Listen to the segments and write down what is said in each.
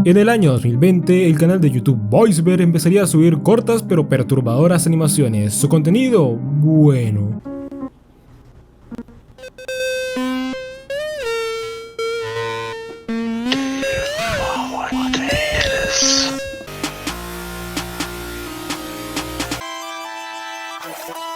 En el año 2020, el canal de YouTube VoiceBear empezaría a subir cortas pero perturbadoras animaciones. Su contenido, bueno.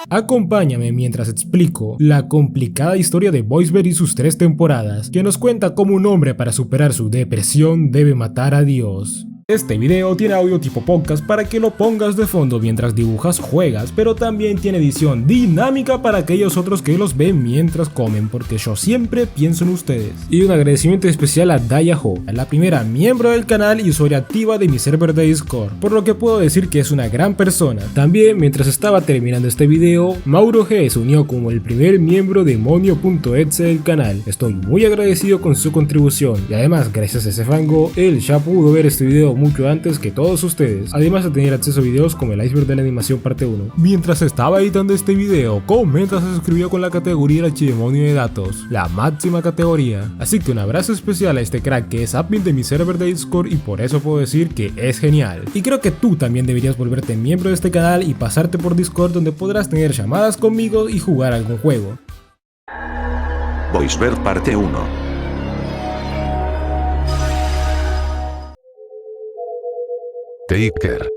Acompáñame mientras explico la complicada historia de VoiceBear y sus 3 temporadas, que nos cuenta cómo un hombre para superar su depresión debe matar a Dios. Este video tiene audio tipo podcast para que lo pongas de fondo mientras dibujas o juegas, pero también tiene edición dinámica para aquellos otros que los ven mientras comen, porque yo siempre pienso en ustedes. Y un agradecimiento especial a Daya Ho, la primera miembro del canal y usuaria activa de mi server de Discord, por lo que puedo decir que es una gran persona. También, mientras estaba terminando este video, Mauro G se unió como el primer miembro de Monio.exe del canal. Estoy muy agradecido con su contribución, y además gracias a ese fango, él ya pudo ver este video mucho antes que todos ustedes, además de tener acceso a videos como el iceberg de la animación parte 1. Mientras estaba editando este video, Comenta se suscribió con la categoría del archidemonio de datos, la máxima categoría. Así que un abrazo especial a este crack que es admin de mi server de Discord y por eso puedo decir que es genial. Y creo que tú también deberías volverte miembro de este canal y pasarte por Discord, donde podrás tener llamadas conmigo y jugar algún juego. VoiceBear parte 1. Taker.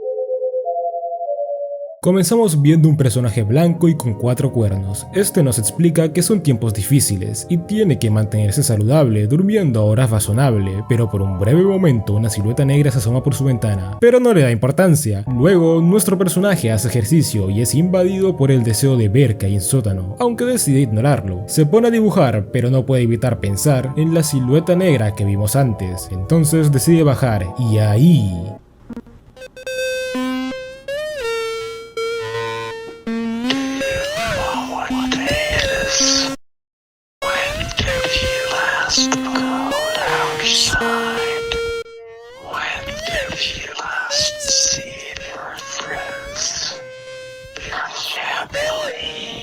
Comenzamos viendo un personaje blanco y con 4 cuernos. Este nos explica que son tiempos difíciles y tiene que mantenerse saludable, durmiendo a horas razonables, pero por un breve momento una silueta negra se asoma por su ventana, pero no le da importancia. Luego, nuestro personaje hace ejercicio y es invadido por el deseo de ver que hay en sótano, aunque decide ignorarlo. Se pone a dibujar, pero no puede evitar pensar en la silueta negra que vimos antes. Entonces decide bajar y ahí...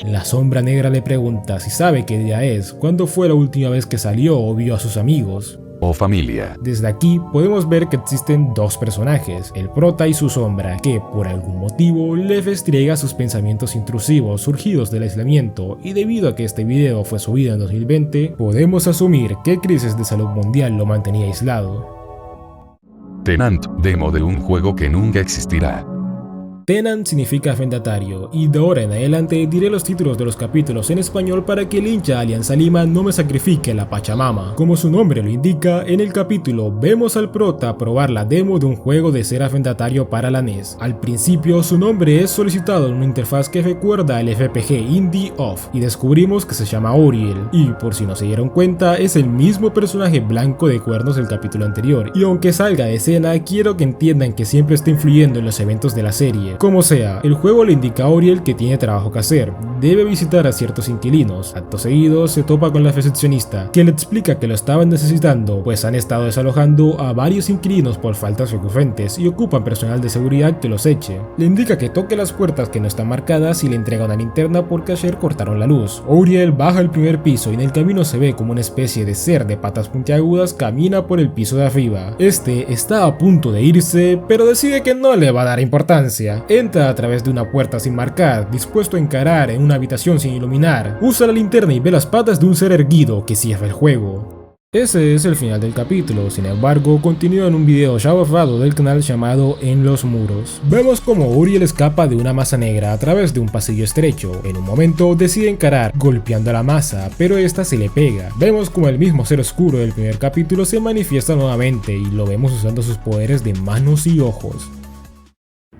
La sombra negra le pregunta si sabe qué día es, cuándo fue la última vez que salió o vio a sus amigos o familia. Desde aquí podemos ver que existen 2 personajes, el prota y su sombra, que por algún motivo le restriega sus pensamientos intrusivos surgidos del aislamiento, y debido a que este video fue subido en 2020, podemos asumir que crisis de salud mundial lo mantenía aislado. Tenant, demo de un juego que nunca existirá. Tenant significa arrendatario, y de ahora en adelante diré los títulos de los capítulos en español para que el hincha Alianza Lima no me sacrifique la Pachamama. Como su nombre lo indica, en el capítulo vemos al prota probar la demo de un juego de ser arrendatario para la NES. Al principio su nombre es solicitado en una interfaz que recuerda al RPG indie Off, y descubrimos que se llama Uriel, y por si no se dieron cuenta es el mismo personaje blanco de cuernos del capítulo anterior, y aunque salga de escena quiero que entiendan que siempre está influyendo en los eventos de la serie. Como sea, el juego le indica a Uriel que tiene trabajo que hacer, debe visitar a ciertos inquilinos. Acto seguido se topa con la recepcionista, que le explica que lo estaban necesitando, pues han estado desalojando a varios inquilinos por faltas recurrentes y ocupan personal de seguridad que los eche. Le indica que toque las puertas que no están marcadas y le entrega una linterna porque ayer cortaron la luz. Uriel baja al primer piso y en el camino se ve como una especie de ser de patas puntiagudas camina por el piso de arriba. Este está a punto de irse, pero decide que no le va a dar importancia. Entra a través de una puerta sin marcar, dispuesto a encarar en una habitación sin iluminar. Usa la linterna y ve las patas de un ser erguido que cierra el juego. Ese es el final del capítulo, sin embargo continúa en un video ya borrado del canal llamado En los muros. Vemos como Uriel escapa de una masa negra a través de un pasillo estrecho. En un momento decide encarar, golpeando a la masa, pero esta se le pega. Vemos como el mismo ser oscuro del primer capítulo se manifiesta nuevamente y lo vemos usando sus poderes de manos y ojos.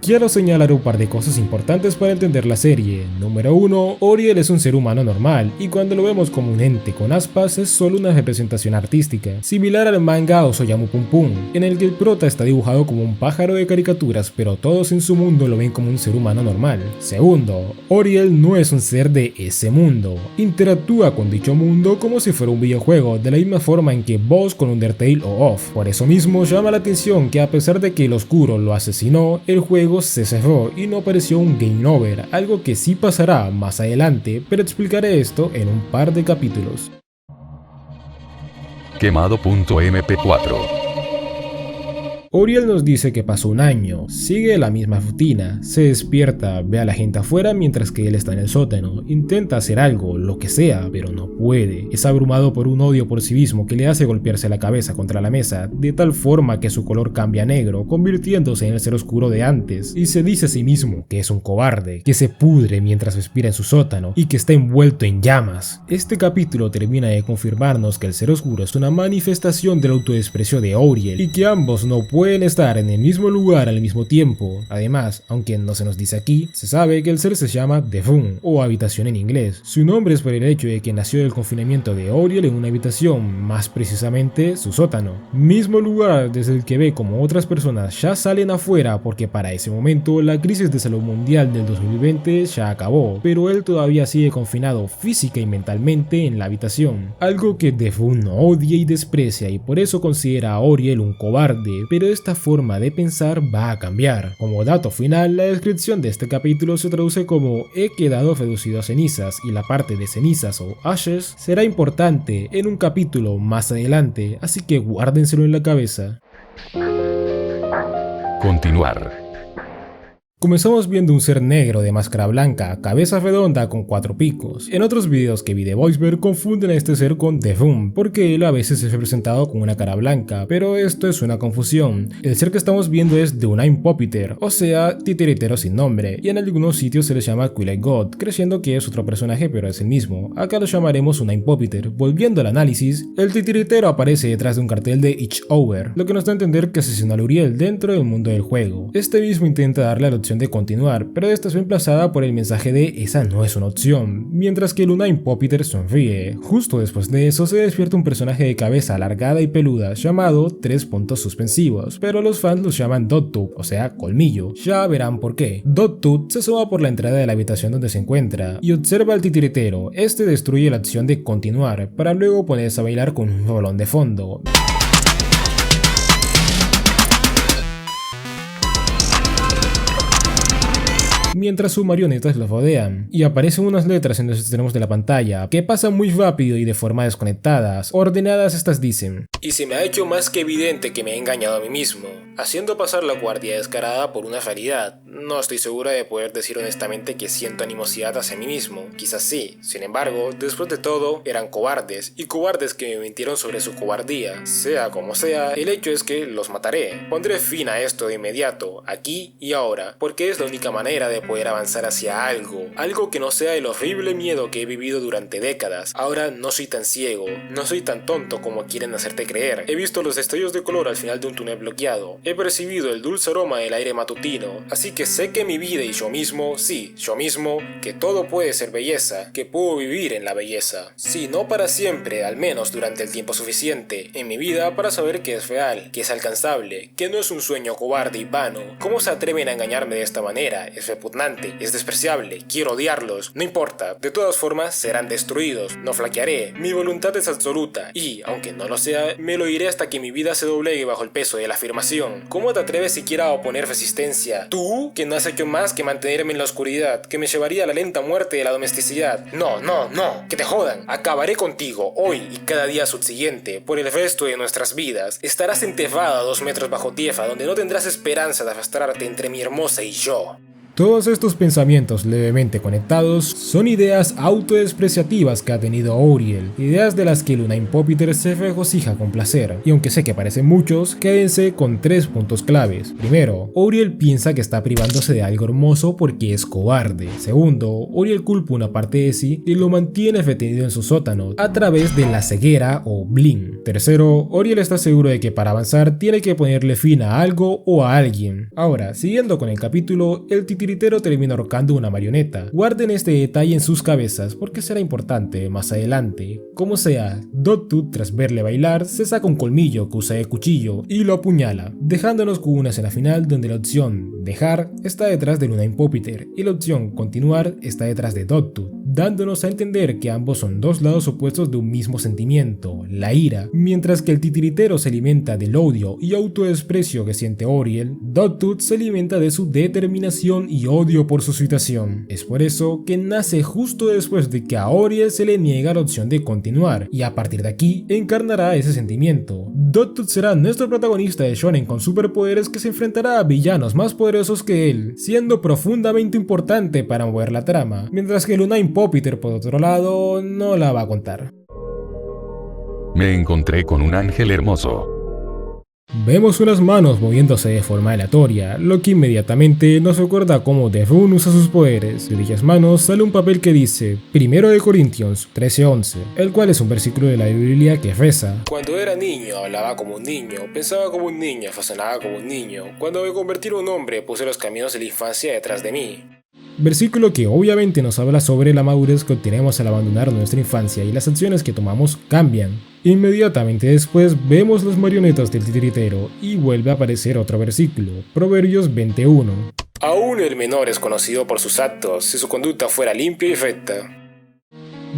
Quiero señalar un par de cosas importantes para entender la serie. Número 1, Uriel es un ser humano normal, y cuando lo vemos como un ente con aspas es solo una representación artística, similar al manga Osoyamu Pum Pum, en el que el prota está dibujado como un pájaro de caricaturas, pero todos en su mundo lo ven como un ser humano normal. Segundo, Uriel no es un ser de ese mundo, interactúa con dicho mundo como si fuera un videojuego, de la misma forma en que vos con Undertale o Off. Por eso mismo llama la atención que a pesar de que el oscuro lo asesinó, el juego se cerró y no apareció un game over, algo que sí pasará más adelante, pero explicaré esto en un par de capítulos. Quemado.mp4 Auriel nos dice que pasó un año, sigue la misma rutina, se despierta, ve a la gente afuera mientras que él está en el sótano, intenta hacer algo, lo que sea, pero no puede. Es abrumado por un odio por sí mismo que le hace golpearse la cabeza contra la mesa, de tal forma que su color cambia a negro, convirtiéndose en el ser oscuro de antes, y se dice a sí mismo que es un cobarde, que se pudre mientras respira en su sótano y que está envuelto en llamas. Este capítulo termina de confirmarnos que el ser oscuro es una manifestación del autodesprecio de Auriel y que ambos no pueden estar en el mismo lugar al mismo tiempo. Además, aunque no se nos dice aquí, se sabe que el ser se llama The Room, o habitación en inglés. Su nombre es por el hecho de que nació del confinamiento de Auriel en una habitación, más precisamente su sótano, mismo lugar desde el que ve como otras personas ya salen afuera porque para ese momento la crisis de salud mundial del 2020 ya acabó, pero él todavía sigue confinado física y mentalmente en la habitación, algo que The Room odia y desprecia, y por eso considera a Auriel un cobarde, pero esta forma de pensar va a cambiar. Como dato final, la descripción de este capítulo se traduce como he quedado reducido a cenizas, y la parte de cenizas o ashes será importante en un capítulo más adelante, así que guárdenselo en la cabeza. Continuar. Comenzamos viendo un ser negro de máscara blanca, cabeza redonda con 4 picos. En otros videos que vi de Voicever confunden a este ser con The Room, porque él a veces es representado con una cara blanca, pero esto es una confusión. El ser que estamos viendo es The Unnamed Puppiter, o sea, titiritero sin nombre, y en algunos sitios se le llama Twilight God, creyendo que es otro personaje pero es el mismo. Acá lo llamaremos Unnamed Puppiter. Volviendo al análisis, el titiritero aparece detrás de un cartel de Each Over, lo que nos da a entender que asesinó a Auriel dentro del mundo del juego. Este mismo intenta darle a la opción de continuar, pero esta es reemplazada por el mensaje de esa no es una opción, mientras que el Unnamed Puppiter sonríe. Justo después de eso se despierta un personaje de cabeza alargada y peluda llamado 3 puntos suspensivos, pero los fans los llaman Dogtooth, o sea, colmillo. Ya verán por qué. Dogtooth se asoma por la entrada de la habitación donde se encuentra y observa al titiritero. Este destruye la opción de continuar para luego ponerse a bailar con un rolón de fondo. Mientras sus marionetas los rodean, y aparecen unas letras en los extremos de la pantalla que pasan muy rápido y de forma desconectadas. Ordenadas estas dicen: y se me ha hecho más que evidente que me he engañado a mí mismo, haciendo pasar la guardia descarada por una realidad. No estoy segura de poder decir honestamente que siento animosidad hacia mí mismo, quizás sí. Sin embargo, después de todo, eran cobardes, y cobardes que me mintieron sobre su cobardía. Sea como sea, el hecho es que los mataré. Pondré fin a esto de inmediato, aquí y ahora, porque es la única manera de poder avanzar hacia algo que no sea el horrible miedo que he vivido durante décadas. Ahora no soy tan ciego, no soy tan tonto como quieren hacerte creer. He visto los destellos de color al final de un túnel bloqueado, he percibido el dulce aroma del aire matutino, así que sé que mi vida y yo mismo, sí, yo mismo, que todo puede ser belleza, que puedo vivir en la belleza. Sí, no para siempre, al menos durante el tiempo suficiente en mi vida para saber que es real, que es alcanzable, que no es un sueño cobarde y vano. ¿Cómo se atreven a engañarme de esta manera? Es repugnante, es despreciable, quiero odiarlos. No importa, de todas formas serán destruidos, no flaquearé, mi voluntad es absoluta y, aunque no lo sea, me lo iré hasta que mi vida se doblegue bajo el peso de la afirmación. ¿Cómo te atreves siquiera a oponer resistencia? Tú, que no has hecho más que mantenerme en la oscuridad, que me llevaría a la lenta muerte de la domesticidad. No, no, no, que te jodan. Acabaré contigo, hoy y cada día subsiguiente, por el resto de nuestras vidas. Estarás enterrada a 2 metros bajo tierra, donde no tendrás esperanza de arrastrarte entre mi hermosa y yo. Todos estos pensamientos levemente conectados son ideas autodespreciativas que ha tenido Auriel, ideas de las que el Unnamed Puppiter se regocija con placer, y aunque sé que parecen muchos, quédense con 3 puntos claves. Primero, Auriel piensa que está privándose de algo hermoso porque es cobarde. Segundo, Auriel culpa una parte de sí y lo mantiene retenido en su sótano a través de la ceguera o bling. Tercero, Auriel está seguro de que para avanzar tiene que ponerle fin a algo o a alguien. Ahora, siguiendo con el capítulo, el titiritero termina ahorcando una marioneta. Guarden este detalle en sus cabezas porque será importante más adelante. Como sea, Dogtooth, tras verle bailar, se saca un colmillo que usa de cuchillo y lo apuñala, dejándonos con una escena final donde la opción dejar está detrás del Unnamed Puppiter y la opción continuar está detrás de Dogtooth. dándonos a entender que ambos son dos lados opuestos de un mismo sentimiento, la ira. Mientras que el titiritero se alimenta del odio y autodesprecio que siente Auriel, Dogtooth se alimenta de su determinación y odio por su situación. Es por eso que nace justo después de que a Auriel se le niega la opción de continuar, y a partir de aquí encarnará ese sentimiento. Dogtooth será nuestro protagonista de shonen con superpoderes que se enfrentará a villanos más poderosos que él, siendo profundamente importante para mover la trama, mientras que el Unime Popiter por otro lado no la va a contar. Me encontré con un ángel hermoso. Vemos unas manos moviéndose de forma aleatoria, lo que inmediatamente nos recuerda cómo Devon usa sus poderes. De dichas manos sale un papel que dice 1 de Corintios 13:11, el cual es un versículo de la Biblia que reza: Cuando era niño hablaba como un niño, pensaba como un niño, razonaba como un niño. Cuando me convertí en un hombre puse los caminos de la infancia detrás de mí. Versículo que obviamente nos habla sobre la madurez que obtenemos al abandonar nuestra infancia y las acciones que tomamos cambian. Inmediatamente después vemos las marionetas del titiritero y vuelve a aparecer otro versículo, Proverbios 21. Aún el menor es conocido por sus actos, si su conducta fuera limpia y recta.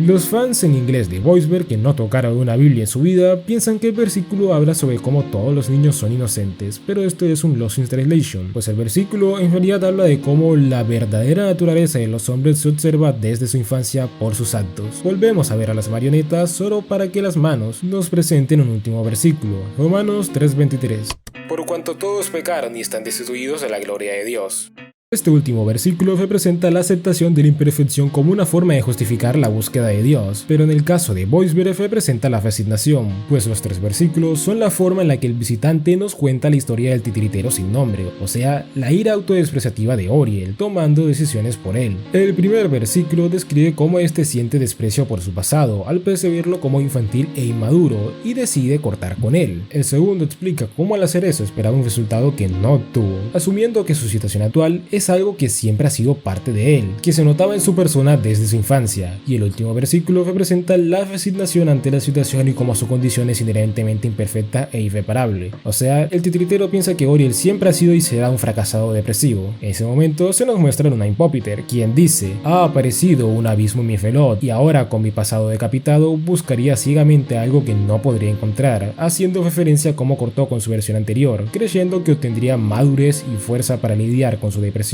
Los fans en inglés de Voiceberg que no tocaron una Biblia en su vida piensan que el versículo habla sobre cómo todos los niños son inocentes, pero esto es un Lost in Translation, pues el versículo en realidad habla de cómo la verdadera naturaleza de los hombres se observa desde su infancia por sus actos. Volvemos a ver a las marionetas solo para que las manos nos presenten un último versículo, Romanos 3:23. Por cuanto todos pecaron y están destituidos de la gloria de Dios. Este último versículo representa la aceptación de la imperfección como una forma de justificar la búsqueda de Dios, pero en el caso de Voiceberg representa la resignación, pues los 3 versículos son la forma en la que el visitante nos cuenta la historia del titiritero sin nombre, o sea, la ira autodespreciativa de Auriel, tomando decisiones por él. El primer versículo describe cómo este siente desprecio por su pasado, al percibirlo como infantil e inmaduro, y decide cortar con él. El segundo explica cómo al hacer eso esperaba un resultado que no obtuvo, asumiendo que su situación actual es algo que siempre ha sido parte de él, que se notaba en su persona desde su infancia, y el último versículo representa la resignación ante la situación y cómo su condición es inherentemente imperfecta e irreparable. O sea, el titiritero piensa que Auriel siempre ha sido y será un fracasado depresivo. En ese momento se nos muestra Unime Popiter, quien dice: ha aparecido un abismo en mi reloj, y ahora con mi pasado decapitado buscaría ciegamente algo que no podría encontrar, haciendo referencia a cómo cortó con su versión anterior, creyendo que obtendría madurez y fuerza para lidiar con su depresión.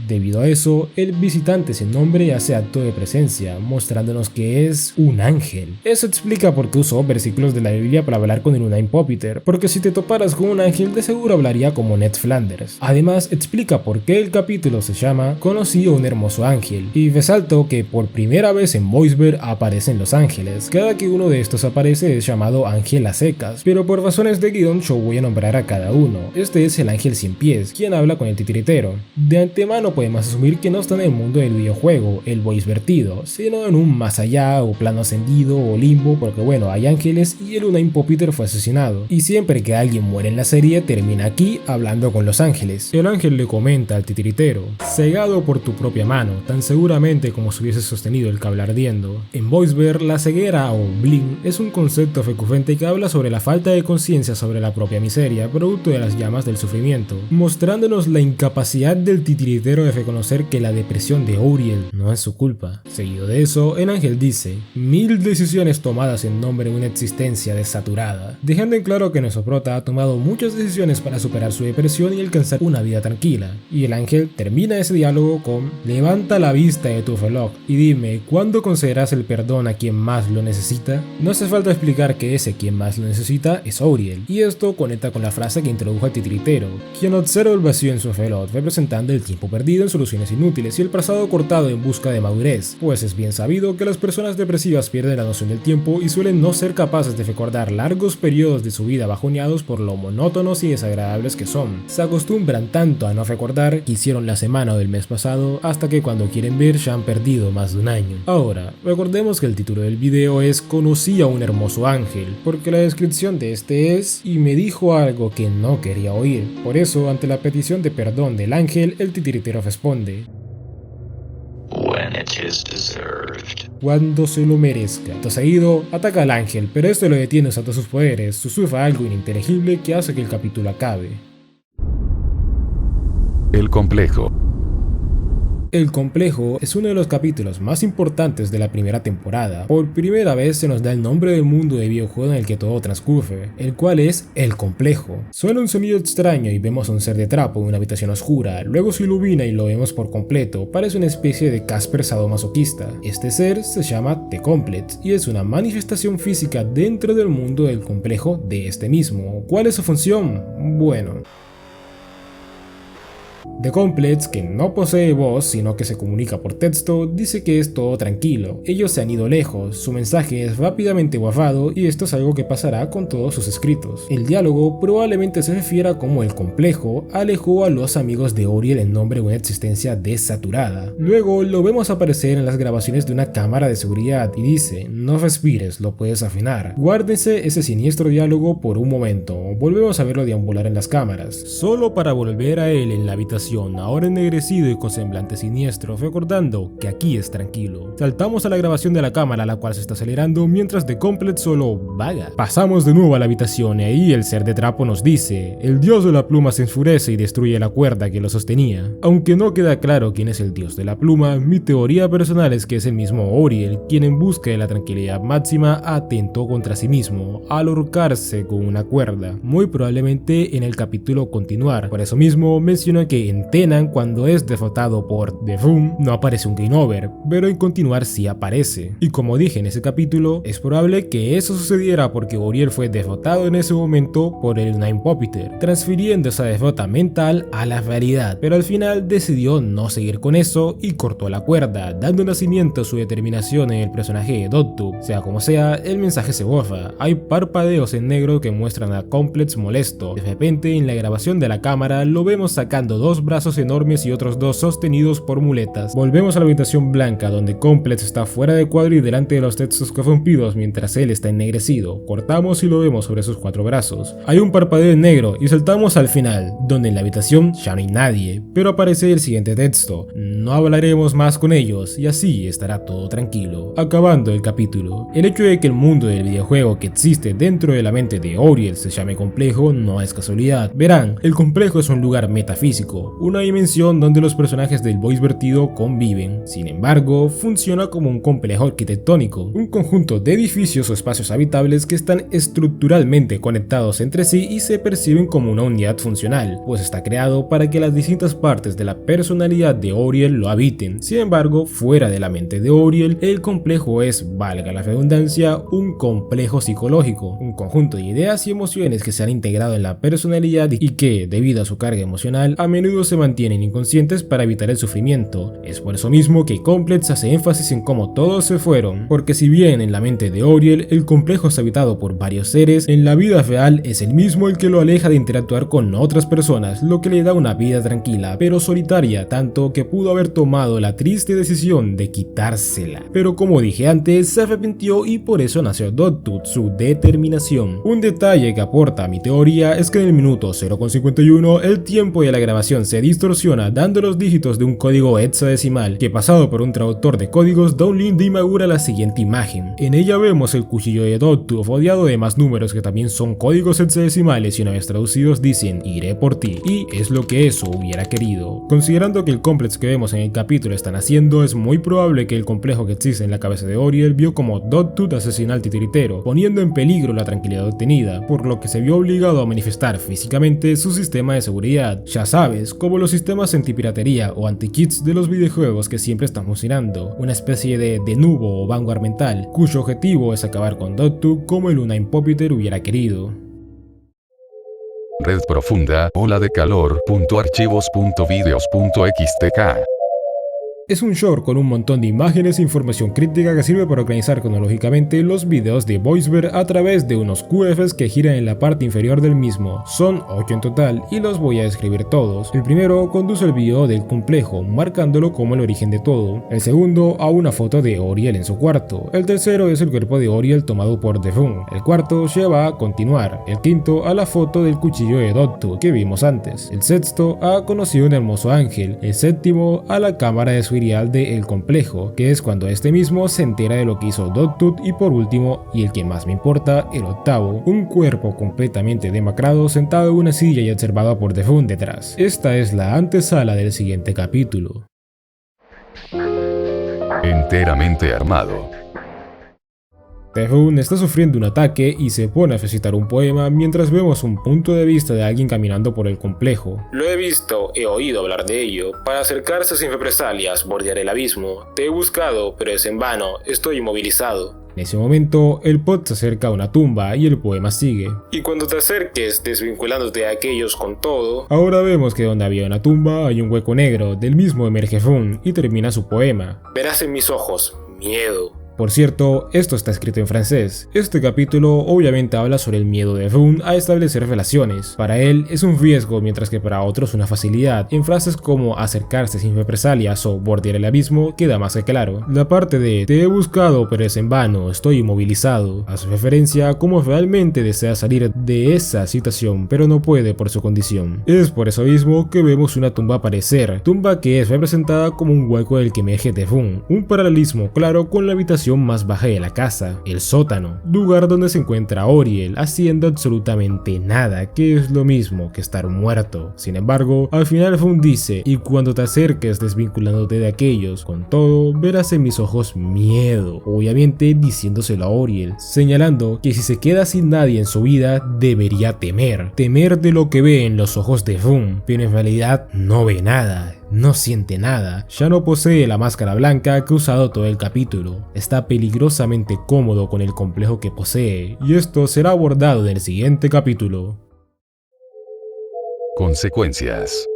Debido a eso, el visitante sin nombre hace acto de presencia, mostrándonos que es un ángel. Eso explica por qué usó versículos de la Biblia para hablar con el Unime Popiter, porque si te toparas con un ángel de seguro hablaría como Ned Flanders. Además, explica por qué el capítulo se llama Conocí a un hermoso ángel, y resalto que por primera vez en Voiceberg aparecen los ángeles. Cada que uno de estos aparece es llamado ángel a secas, pero por razones de guión yo voy a nombrar a cada uno. Este es el ángel 100 pies, quien habla con el titiritero. De antemano podemos asumir que no está en el mundo del videojuego, el voice vertido, sino en un más allá o plano ascendido o limbo, porque bueno, hay ángeles y el Unime Popiter fue asesinado, y siempre que alguien muere en la serie termina aquí hablando con los ángeles. El ángel le comenta al titiritero: cegado por tu propia mano, tan seguramente como si hubiese sostenido el cable ardiendo. En Voiceberg, la ceguera o bling es un concepto recurrente que habla sobre la falta de conciencia sobre la propia miseria, producto de las llamas del sufrimiento, mostrándonos la incapacidad del titiritero de reconocer que la depresión de Auriel no es su culpa. Seguido de eso, el ángel dice: 1000 decisiones tomadas en nombre de una existencia desaturada, dejando en claro que nuestro prota ha tomado muchas decisiones para superar su depresión y alcanzar una vida tranquila. Y el ángel termina ese diálogo con: levanta la vista de tu reloj y dime, ¿cuándo concederás el perdón a quien más lo necesita? No hace falta explicar que ese quien más lo necesita es Auriel, y esto conecta con la frase que introdujo el titiritero, quien observa el vacío en su reloj, representando el tiempo perdido en soluciones inútiles y el pasado cortado en busca de madurez, pues es bien sabido que las personas depresivas pierden la noción del tiempo y suelen no ser capaces de recordar largos periodos de su vida bajoneados por lo monótonos y desagradables que son. Se acostumbran tanto a no recordar que hicieron la semana o del mes pasado hasta que cuando quieren ver ya han perdido más de un año. Ahora, recordemos que el título del video es Conocí a un hermoso ángel, porque la descripción de este es: y me dijo algo que no quería oír. Por eso, ante la petición de perdón del ángel, el titiritero responde: when it is deserved. Cuando se lo merezca. Acto seguido, ataca al ángel, pero este lo detiene usando sus poderes, susurra algo ininteligible que hace que el capítulo acabe. El complejo. El complejo es uno de los capítulos más importantes de la primera temporada. Por primera vez se nos da el nombre del mundo de videojuego en el que todo transcurre, el cual es el complejo. Suena un sonido extraño y vemos a un ser de trapo en una habitación oscura, luego se ilumina y lo vemos por completo, parece una especie de Casper sadomasoquista. Este ser se llama The Complex y es una manifestación física dentro del mundo del complejo de este mismo. ¿Cuál es su función? Bueno, The Complex, que no posee voz sino que se comunica por texto, dice que es todo tranquilo, ellos se han ido lejos, su mensaje es rápidamente borrado y esto es algo que pasará con todos sus escritos. El diálogo probablemente se refiera como el complejo alejó a los amigos de Auriel en nombre de una existencia desaturada. Luego lo vemos aparecer en las grabaciones de una cámara de seguridad y dice: no respires, lo puedes afinar. Guárdense ese siniestro diálogo por un momento, volvemos a verlo deambular en las cámaras, solo para volver a él en la habitación, ahora ennegrecido y con semblante siniestro, recordando que aquí es tranquilo. Saltamos a la grabación de la cámara, la cual se está acelerando mientras The Complex solo vaga. Pasamos de nuevo a la habitación y ahí el ser de trapo nos dice: el dios de la pluma se enfurece y destruye la cuerda que lo sostenía. Aunque no queda claro quién es el dios de la pluma, mi teoría personal es que es el mismo Auriel, quien en busca de la tranquilidad máxima atentó contra sí mismo al ahorcarse con una cuerda, muy probablemente en el capítulo continuar. Por eso mismo menciono que en Tenan, cuando es derrotado por The Room, no aparece un game over, pero en continuar sí aparece. Y como dije en ese capítulo, es probable que eso sucediera porque Auriel fue derrotado en ese momento por el Ninepopiter, transfiriendo esa derrota mental a la realidad, pero al final decidió no seguir con eso y cortó la cuerda, dando nacimiento a su determinación en el personaje de Dogtooth. Sea como sea, el mensaje se borra, hay parpadeos en negro que muestran a Complex molesto. De repente, en la grabación de la cámara lo vemos sacando dos brazos enormes y otros dos sostenidos por muletas. Volvemos a la habitación blanca donde Complex está fuera de cuadro y delante de los textos corrompidos mientras él está ennegrecido. Cortamos y lo vemos sobre sus cuatro brazos. Hay un parpadeo en negro y saltamos al final, donde en la habitación ya no hay nadie, pero aparece el siguiente texto: no hablaremos más con ellos y así estará todo tranquilo. Acabando el capítulo. El hecho de que el mundo del videojuego que existe dentro de la mente de Auriel se llame complejo no es casualidad. Verán, el complejo es un lugar metafísico, una dimensión donde los personajes del voice vertido conviven. Sin embargo, funciona como un complejo arquitectónico, un conjunto de edificios o espacios habitables que están estructuralmente conectados entre sí y se perciben como una unidad funcional, pues está creado para que las distintas partes de la personalidad de Auriel lo habiten. Sin embargo, fuera de la mente de Auriel, el complejo es, valga la redundancia, un complejo psicológico, un conjunto de ideas y emociones que se han integrado en la personalidad y que, debido a su carga emocional, a menudo se mantienen inconscientes para evitar el sufrimiento. Es por eso mismo que Complex hace énfasis en cómo todos se fueron, porque si bien en la mente de Auriel el complejo es habitado por varios seres, en la vida real es el mismo el que lo aleja de interactuar con otras personas, lo que le da una vida tranquila, pero solitaria, tanto que pudo haber tomado la triste decisión de quitársela. Pero como dije antes, se arrepintió y por eso nació Dogtooth, su determinación. Un detalle que aporta a mi teoría es que en el minuto 0,51 el tiempo de la grabación se distorsiona dando los dígitos de un código hexadecimal que, pasado por un traductor de códigos, da un link de inaugura la siguiente imagen. En ella vemos el cuchillo de Dogtooth rodeado de más números que también son códigos hexadecimales y una vez traducidos dicen iré por ti, y es lo que eso hubiera querido. Considerando que el complex que vemos en el capítulo están haciendo, es muy probable que el complejo que existe en la cabeza de Auriel vio como Dogtooth asesina al titiritero, poniendo en peligro la tranquilidad obtenida, por lo que se vio obligado a manifestar físicamente su sistema de seguridad. Ya sabes, como los sistemas antipiratería o anti-cheats de los videojuegos que siempre están funcionando, una especie de denuvo o vanguard mental, cuyo objetivo es acabar con Dogtooth como el Ninepopiter hubiera querido. Red profunda, ola de calor, .archivos.videos.xtk. Es un short con un montón de imágenes e información crítica que sirve para organizar cronológicamente los videos de VoiceOver a través de unos QFs que giran en la parte inferior del mismo. Son 8 en total y los voy a describir todos. El primero conduce el video del complejo, marcándolo como el origen de todo. El segundo a una foto de Auriel en su cuarto. El tercero es el cuerpo de Auriel tomado por The Room. El cuarto lleva a continuar. El quinto a la foto del cuchillo de Dogtooth que vimos antes. El sexto a conocido un hermoso ángel. El séptimo a la cámara de su de El Complejo, que es cuando este mismo se entera de lo que hizo Dogtooth, y por último, y el que más me importa, el octavo, un cuerpo completamente demacrado sentado en una silla y observado por The Room detrás. Esta es la antesala del siguiente capítulo. Enteramente armado. Tefun está sufriendo un ataque y se pone a recitar un poema mientras vemos un punto de vista de alguien caminando por el complejo. Lo he visto, he oído hablar de ello. Para acercarse sin represalias, bordear el abismo. Te he buscado, pero es en vano, estoy inmovilizado. En ese momento, el Pod se acerca a una tumba y el poema sigue. Y cuando te acerques, desvinculándote de aquellos con todo... Ahora vemos que donde había una tumba hay un hueco negro, del mismo emerge Fun y termina su poema. Verás en mis ojos, miedo. Por cierto, esto está escrito en francés. Este capítulo obviamente habla sobre el miedo de Fun a establecer relaciones. Para él es un riesgo, mientras que para otros una facilidad. En frases como acercarse sin represalias o bordear el abismo queda más que claro. La parte de te he buscado pero es en vano, estoy inmovilizado, hace referencia a cómo realmente desea salir de esa situación pero no puede por su condición. Es por eso mismo que vemos una tumba aparecer, tumba que es representada como un hueco del que emerge Tefun, un paralelismo claro con la habitación más baja de la casa, el sótano, lugar donde se encuentra Auriel haciendo absolutamente nada, que es lo mismo que estar muerto. Sin embargo, al final Fun dice, y cuando te acerques desvinculándote de aquellos, con todo, verás en mis ojos miedo, obviamente diciéndoselo a Auriel, señalando que si se queda sin nadie en su vida, debería temer de lo que ve en los ojos de Fun, pero en realidad no ve nada. No siente nada, ya no posee la máscara blanca que ha usado todo el capítulo, está peligrosamente cómodo con el complejo que posee, y esto será abordado en el siguiente capítulo. Consecuencias.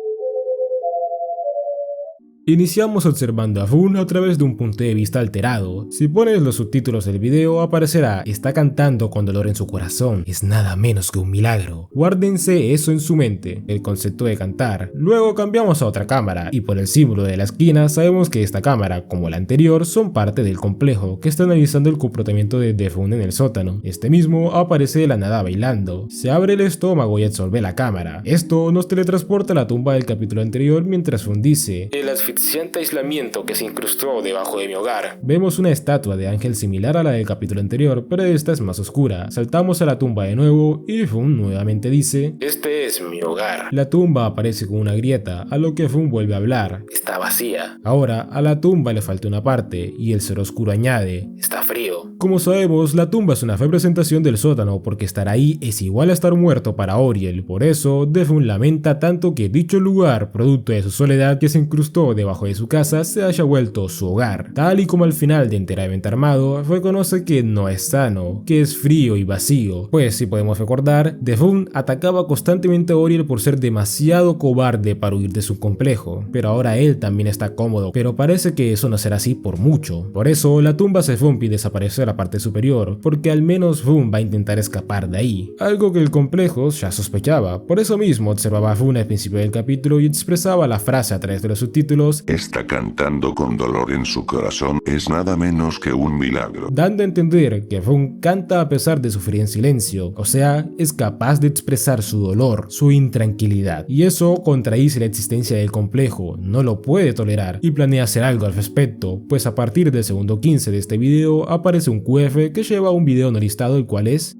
Iniciamos observando a Fun a través de un punto de vista alterado. Si pones los subtítulos del video aparecerá está cantando con dolor en su corazón, es nada menos que un milagro. Guárdense eso en su mente, el concepto de cantar. Luego cambiamos a otra cámara y por el símbolo de la esquina sabemos que esta cámara, como la anterior, son parte del complejo que está analizando el comportamiento de Fun en el sótano. Este mismo aparece de la nada bailando. Se abre el estómago y absorbe la cámara. Esto nos teletransporta a la tumba del capítulo anterior mientras Fun dice el asfixiante aislamiento que se incrustó debajo de mi hogar. Vemos una estatua de ángel similar a la del capítulo anterior, pero esta es más oscura. Saltamos a la tumba de nuevo y Fun nuevamente dice este es mi hogar. La tumba aparece con una grieta, a lo que Fun vuelve a hablar. Está vacía. Ahora a la tumba le falta una parte y el ser oscuro añade está frío. Como sabemos, la tumba es una representación del sótano porque estar ahí es igual a estar muerto para Auriel. Por eso, Fun lamenta tanto que dicho lugar, producto de su soledad que se incrustó debajo de su casa, se haya vuelto su hogar. Tal y como al final de Enteramente Armado, reconoce que no es sano, que es frío y vacío. Pues si podemos recordar, Fun atacaba constantemente a Auriel por ser demasiado cobarde para huir de su complejo. Pero ahora él también está cómodo, pero parece que eso no será así por mucho. Por eso, la tumba se rompe y desaparece a la parte superior, porque al menos Fun va a intentar escapar de ahí. Algo que el complejo ya sospechaba. Por eso mismo observaba a Fun al principio del capítulo y expresaba la frase a través de los subtítulos está cantando con dolor en su corazón, es nada menos que un milagro. Dando a entender que Fun canta a pesar de sufrir en silencio, o sea, es capaz de expresar su dolor, su intranquilidad. Y eso contradice la existencia del complejo, no lo puede tolerar y planea hacer algo al respecto, pues a partir del segundo 15 de este video aparece un QF que lleva un video no listado, el cual es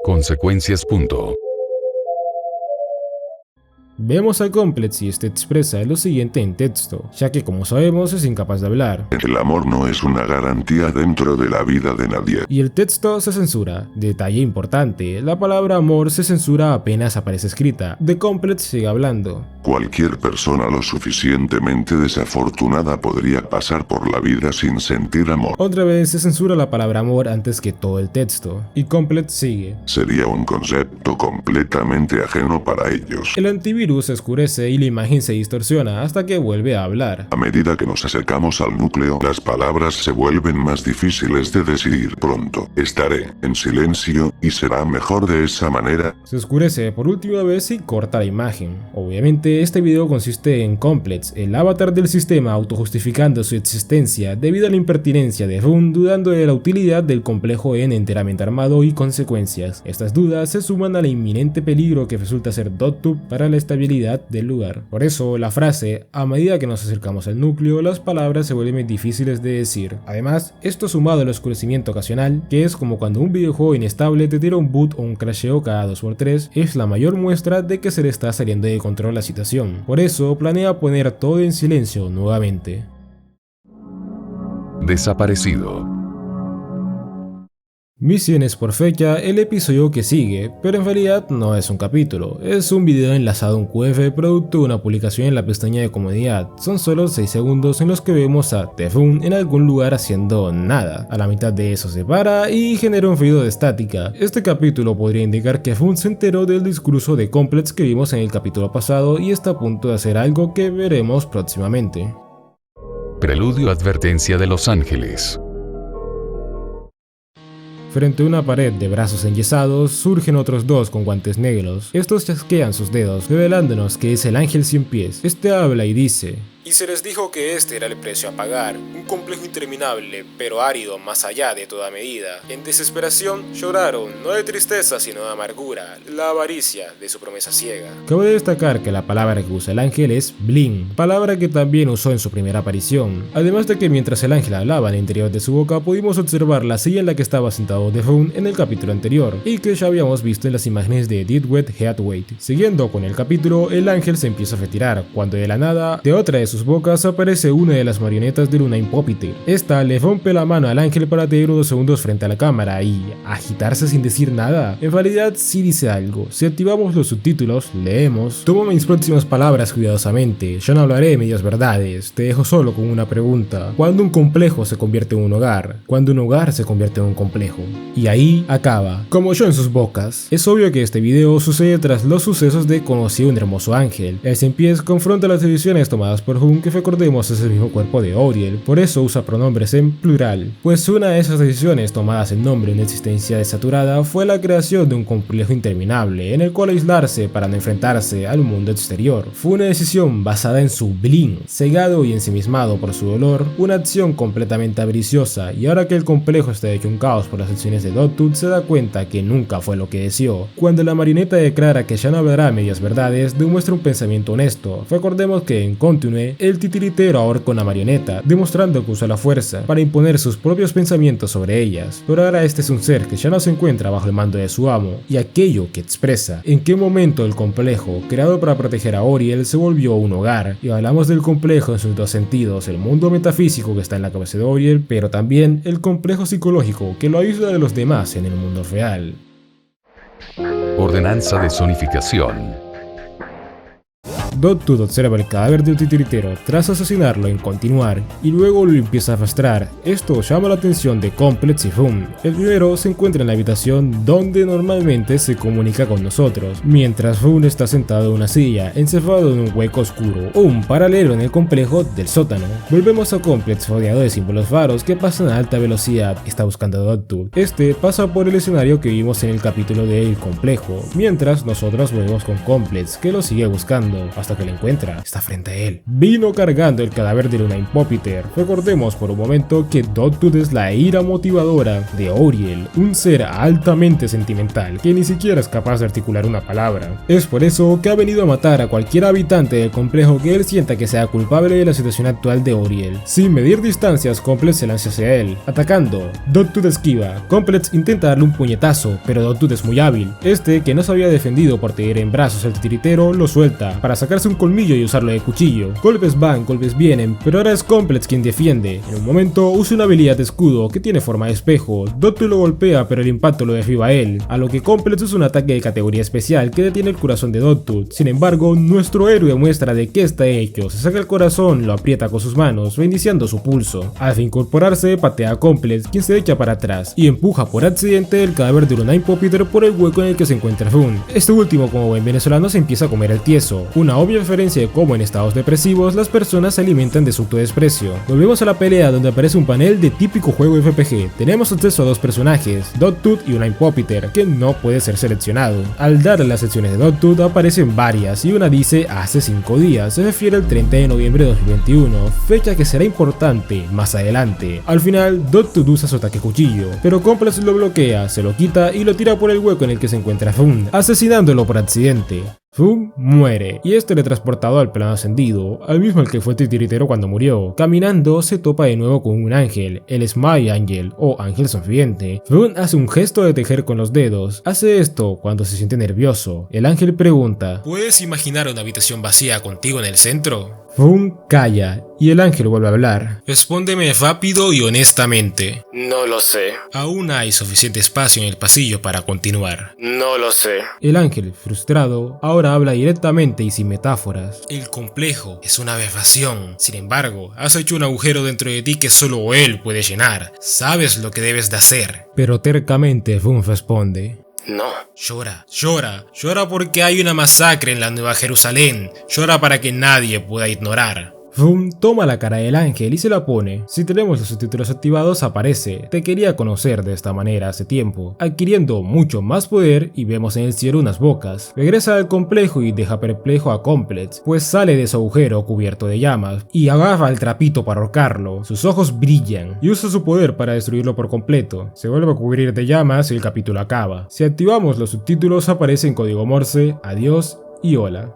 Consecuencias. Vemos a Complex y este expresa lo siguiente en texto, ya que como sabemos es incapaz de hablar. El amor no es una garantía dentro de la vida de nadie. Y el texto se censura. Detalle importante, la palabra amor se censura apenas aparece escrita. The Complex sigue hablando. Cualquier persona lo suficientemente desafortunada podría pasar por la vida sin sentir amor. Otra vez se censura la palabra amor antes que todo el texto. Y Complex sigue. Sería un concepto completamente ajeno para ellos. El antivirus se oscurece y la imagen se distorsiona hasta que vuelve a hablar. A medida que nos acercamos al núcleo, las palabras se vuelven más difíciles de decidir. Pronto estaré en silencio y será mejor de esa manera. Se oscurece por última vez y corta la imagen. Obviamente este video consiste en Complex, el avatar del sistema autojustificando su existencia debido a la impertinencia de Fun, dudando de la utilidad del complejo en Enteramente Armado y consecuencias. Estas dudas se suman al inminente peligro que resulta ser DotTube para la estabilidad habitabilidad del lugar. Por eso la frase, a medida que nos acercamos al núcleo, las palabras se vuelven difíciles de decir. Además, esto sumado al oscurecimiento ocasional, que es como cuando un videojuego inestable te tira un boot o un crasheo cada 2x3, es la mayor muestra de que se le está saliendo de control la situación. Por eso planea poner todo en silencio nuevamente. Desaparecido. Misiones por fecha, el episodio que sigue, pero en realidad no es un capítulo, es un video enlazado a un QF producto de una publicación en la pestaña de comunidad. Son solo 6 segundos en los que vemos a Tefun en algún lugar haciendo nada. A la mitad de eso se para y genera un ruido de estática. Este capítulo podría indicar que Fun se enteró del discurso de Complex que vimos en el capítulo pasado y está a punto de hacer algo que veremos próximamente. Preludio advertencia de Los Ángeles. Frente a una pared de brazos enyesados, surgen otros dos con guantes negros. Estos chasquean sus dedos, revelándonos que es el ángel 100 pies. Este habla y dice: Y se les dijo que este era el precio a pagar, un complejo interminable, pero árido más allá de toda medida. En desesperación lloraron, no de tristeza sino de amargura, la avaricia de su promesa ciega. Cabe destacar que la palabra que usa el ángel es Bling, palabra que también usó en su primera aparición. Además de que mientras el ángel hablaba al interior de su boca pudimos observar la silla en la que estaba sentado Tefun en el capítulo anterior, y que ya habíamos visto en las imágenes de Deadwet Headweight. Siguiendo con el capítulo, el ángel se empieza a retirar, cuando de la nada, de otra de sus bocas aparece una de las marionetas de Luna Impopiter. Esta le rompe la mano al ángel para tener unos segundos frente a la cámara y agitarse sin decir nada. En realidad sí dice algo. Si activamos los subtítulos, leemos: tomo mis próximas palabras cuidadosamente, yo no hablaré medias verdades, te dejo solo con una pregunta. ¿Cuándo un complejo se convierte en un hogar? ¿Cuándo un hogar se convierte en un complejo? Y ahí acaba, como yo en sus bocas. Es obvio que este video sucede tras los sucesos de Conocí un hermoso ángel. El 100 pies confronta las decisiones tomadas por Hun, que recordemos es el mismo cuerpo de Auriel, por eso usa pronombres en plural, pues una de esas decisiones tomadas en nombre de una existencia desaturada fue la creación de un complejo interminable en el cual aislarse para no enfrentarse al mundo exterior. Fue una decisión basada en su bling, cegado y ensimismado por su dolor, una acción completamente avariciosa, y ahora que el complejo está hecho un caos por las acciones de Dogtooth, se da cuenta que nunca fue lo que deseó. Cuando la marioneta declara que ya no hablará medias verdades, demuestra un pensamiento honesto. Recordemos que en Continue, el titiritero ahorca una marioneta, demostrando que usa la fuerza para imponer sus propios pensamientos sobre ellas. Pero ahora este es un ser que ya no se encuentra bajo el mando de su amo, y aquello que expresa. ¿En qué momento el complejo, creado para proteger a Auriel, se volvió un hogar? Y hablamos del complejo en sus dos sentidos, el mundo metafísico que está en la cabeza de Auriel, pero también el complejo psicológico que lo aísla de los demás en el mundo real. Ordenanza de zonificación. Dogtooth observa el cadáver del titiritero tras asesinarlo en continuar y luego lo empieza a arrastrar. Esto llama la atención de Complex y Fun. El primero se encuentra en la habitación donde normalmente se comunica con nosotros, mientras Fun está sentado en una silla, encerrado en un hueco oscuro, o un paralelo en el complejo del sótano. Volvemos a Complex rodeado de símbolos raros que pasan a alta velocidad. Está buscando a Dogtooth. Este pasa por el escenario que vimos en el capítulo de El Complejo, mientras nosotros volvemos con Complex, que lo sigue buscando hasta que lo encuentra. Está frente a él. Vino cargando el cadáver de Luna Impopiter. Recordemos por un momento que Dogtooth es la ira motivadora de Auriel, un ser altamente sentimental que ni siquiera es capaz de articular una palabra. Es por eso que ha venido a matar a cualquier habitante del complejo que él sienta que sea culpable de la situación actual de Auriel. Sin medir distancias, Complex se lanza hacia él, atacando. Dogtooth esquiva. Complex intenta darle un puñetazo, pero Dogtooth es muy hábil. Este, que no se había defendido por tener en brazos al titiritero, lo suelta para sacarse un colmillo y usarlo de cuchillo. Golpes van, golpes vienen, pero ahora es Complex quien defiende. En un momento usa una habilidad de escudo que tiene forma de espejo. Dogtooth lo golpea, pero el impacto lo derriba a él, a lo que Complex usa un ataque de categoría especial que detiene el corazón de Dogtooth. Sin embargo, nuestro héroe muestra de qué está hecho. Se saca el corazón, lo aprieta con sus manos, reiniciando su pulso. Al incorporarse, patea a Complex, quien se echa para atrás y empuja por accidente el cadáver de Luna Impopiter por el hueco en el que se encuentra Fun. Este último, como buen venezolano, se empieza a comer el tieso, una obvia referencia de cómo en estados depresivos las personas se alimentan de su autodesprecio. Volvemos a la pelea donde aparece un panel de típico juego RPG. Tenemos acceso a dos personajes, Dogtooth y Luna Impopiter, que no puede ser seleccionado. Al darle las secciones de Dogtooth aparecen varias y una dice hace 5 días, se refiere al 30 de noviembre de 2021, fecha que será importante más adelante. Al final, Dogtooth usa su ataque cuchillo, pero Complex lo bloquea, se lo quita y lo tira por el hueco en el que se encuentra Fun, asesinándolo por accidente. Fung muere y es teletransportado al plano ascendido, al mismo al que fue titiritero cuando murió. Caminando se topa de nuevo con un ángel, el Smile Angel o ángel sonriente. Fung hace un gesto de tejer con los dedos. Hace esto cuando se siente nervioso. El ángel pregunta: ¿puedes imaginar una habitación vacía contigo en el centro? Fung calla y el ángel vuelve a hablar. Respóndeme rápido y honestamente. No lo sé. ¿Aún hay suficiente espacio en el pasillo para continuar? No lo sé. El ángel, frustrado, ahora habla directamente y sin metáforas. El complejo es una aberración. Sin embargo, has hecho un agujero dentro de ti que solo él puede llenar. Sabes lo que debes de hacer. Pero tercamente Fung responde: no. Llora porque hay una masacre en la Nueva Jerusalén. Llora para que nadie pueda ignorar. Fung toma la cara del ángel y se la pone. Si tenemos los subtítulos activados aparece: te quería conocer de esta manera hace tiempo, adquiriendo mucho más poder, y vemos en el cielo unas bocas. Regresa al complejo y deja perplejo a Complex, pues sale de su agujero cubierto de llamas y agarra el trapito para ahorcarlo. Sus ojos brillan y usa su poder para destruirlo por completo. Se vuelve a cubrir de llamas y el capítulo acaba. Si activamos los subtítulos aparece en código Morse: adiós y hola.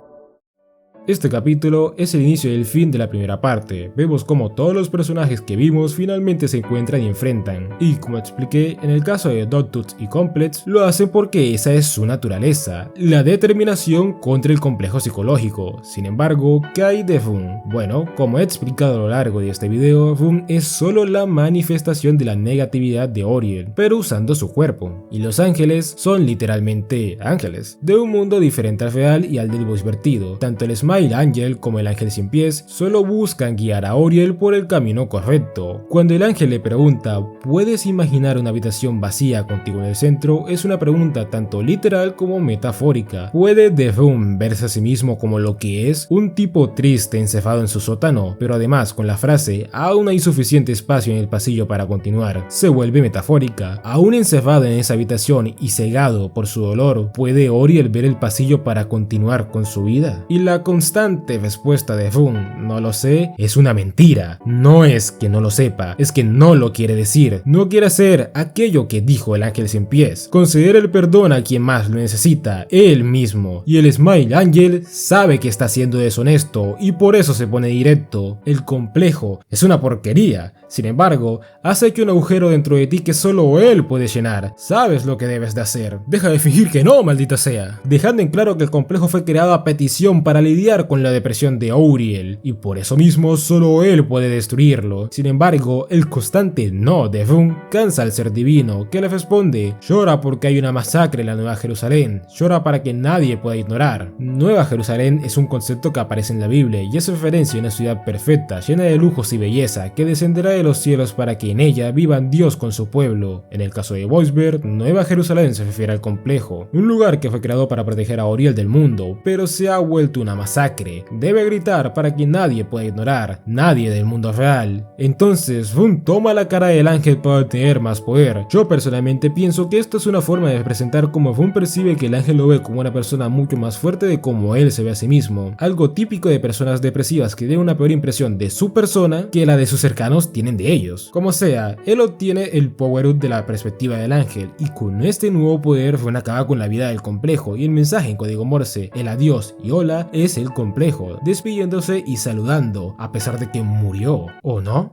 Este capítulo es el inicio del fin de la primera parte. Vemos como todos los personajes que vimos finalmente se encuentran y enfrentan, y como expliqué, en el caso de Dogtooth y Complex lo hacen porque esa es su naturaleza, la determinación contra el complejo psicológico. Sin embargo, ¿qué hay de Fung? Bueno, como he explicado a lo largo de este video, Fung es solo la manifestación de la negatividad de Auriel, pero usando su cuerpo, y los ángeles son literalmente ángeles, de un mundo diferente al real y al del bus vertido. Tanto el Smile Angel como el ángel sin pies solo buscan guiar a Auriel por el camino correcto. Cuando el ángel le pregunta: ¿puedes imaginar una habitación vacía contigo en el centro?, es una pregunta tanto literal como metafórica. ¿Puede Fung verse a sí mismo como lo que es? Un tipo triste encerrado en su sótano, pero además con la frase "aún hay suficiente espacio en el pasillo para continuar", se vuelve metafórica. Aún encerrado en esa habitación y cegado por su dolor, ¿puede Auriel ver el pasillo para continuar con su vida? Y la constante respuesta de Fung: no lo sé, es una mentira. No es que no lo sepa, es que no lo quiere decir. No quiere hacer aquello que dijo el ángel sin pies: conceder el perdón a quien más lo necesita, él mismo. Y el Smile Angel sabe que está siendo deshonesto y por eso se pone directo. El complejo es una porquería. Sin embargo, has hecho un agujero dentro de ti que solo él puede llenar. Sabes lo que debes de hacer. Deja de fingir que no, maldita sea. Dejando en claro que el complejo fue creado a petición para lidiar con la depresión de Auriel, y por eso mismo solo él puede destruirlo. Sin embargo, el constante no de Fung cansa al ser divino, que le responde: llora porque hay una masacre en la Nueva Jerusalén. Llora para que nadie pueda ignorar. Nueva Jerusalén es un concepto que aparece en la Biblia y es referencia a una ciudad perfecta, llena de lujos y belleza, que descenderá de los cielos para que en ella vivan Dios con su pueblo. En el caso de Voiceberg, Nueva Jerusalén se refiere al complejo, un lugar que fue creado para proteger a Auriel del mundo, pero se ha vuelto una masacre. Debe gritar para que nadie pueda ignorar, nadie del mundo real. Entonces Fung toma la cara del ángel para obtener más poder. Yo personalmente pienso que esto es una forma de representar cómo Fung percibe que el ángel lo ve como una persona mucho más fuerte de cómo él se ve a sí mismo, algo típico de personas depresivas que den una peor impresión de su persona que la de sus cercanos tienen de ellos. Como sea, él obtiene el power-up de la perspectiva del ángel, y con este nuevo poder Fung acaba con la vida del complejo, y el mensaje en código Morse, el adiós y hola, es el complejo, despidiéndose y saludando, a pesar de que murió, ¿o no?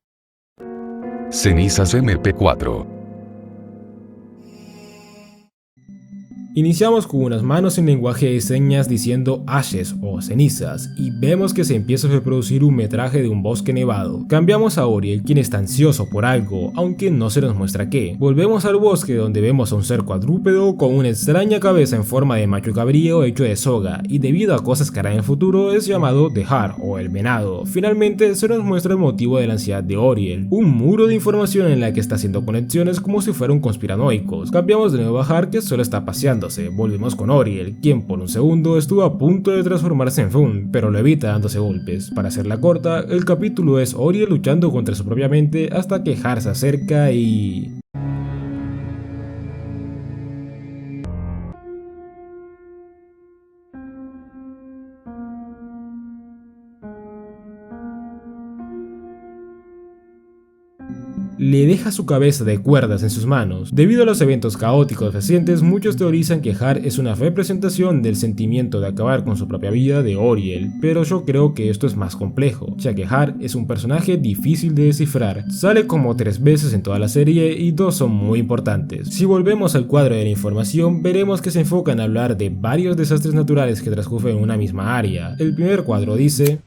Cenizas MP4. Iniciamos con unas manos en lenguaje de señas diciendo ashes o cenizas, y vemos que se empieza a reproducir un metraje de un bosque nevado. Cambiamos a Auriel, quien está ansioso por algo, aunque no se nos muestra qué. Volvemos al bosque, donde vemos a un ser cuadrúpedo con una extraña cabeza en forma de macho cabrío hecho de soga, y debido a cosas que hará en el futuro es llamado The Hart o el venado. Finalmente se nos muestra el motivo de la ansiedad de Auriel, un muro de información en la que está haciendo conexiones como si fueran conspiranoicos. Cambiamos de nuevo a Hart, que solo está paseando. Volvemos con Auriel, quien por un segundo estuvo a punto de transformarse en Fung, pero lo evita dándose golpes. Para hacerla corta, el capítulo es Auriel luchando contra su propia mente hasta que Hart se acerca y... le deja su cabeza de cuerdas en sus manos. Debido a los eventos caóticos recientes, muchos teorizan que Har es una representación del sentimiento de acabar con su propia vida de Auriel, pero yo creo que esto es más complejo, ya que Har es un personaje difícil de descifrar. Sale como 3 veces en toda la serie y 2 son muy importantes. Si volvemos al cuadro de la información, veremos que se enfoca en hablar de varios desastres naturales que transcurren en una misma área. El primer cuadro dice: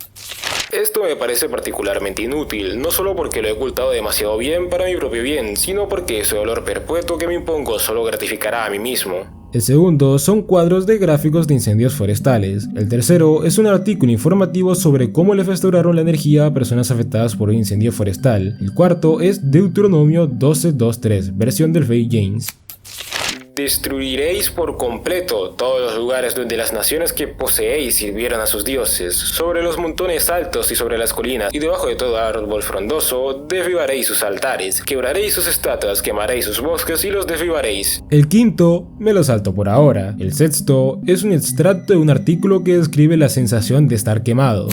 esto me parece particularmente inútil, no solo porque lo he ocultado demasiado bien para mi propio bien, sino porque ese dolor perpetuo que me impongo solo gratificará a mí mismo. El segundo son cuadros de gráficos de incendios forestales. El tercero es un artículo informativo sobre cómo le restauraron la energía a personas afectadas por un incendio forestal. El cuarto es Deuteronomio 12:2-3, versión del rey James. Destruiréis por completo todos los lugares donde las naciones que poseéis sirvieron a sus dioses. Sobre los montones altos y sobre las colinas y debajo de todo árbol frondoso, derribaréis sus altares, quebraréis sus estatuas, quemaréis sus bosques y los derribaréis. El quinto me lo salto por ahora. El sexto es un extracto de un artículo que describe la sensación de estar quemado.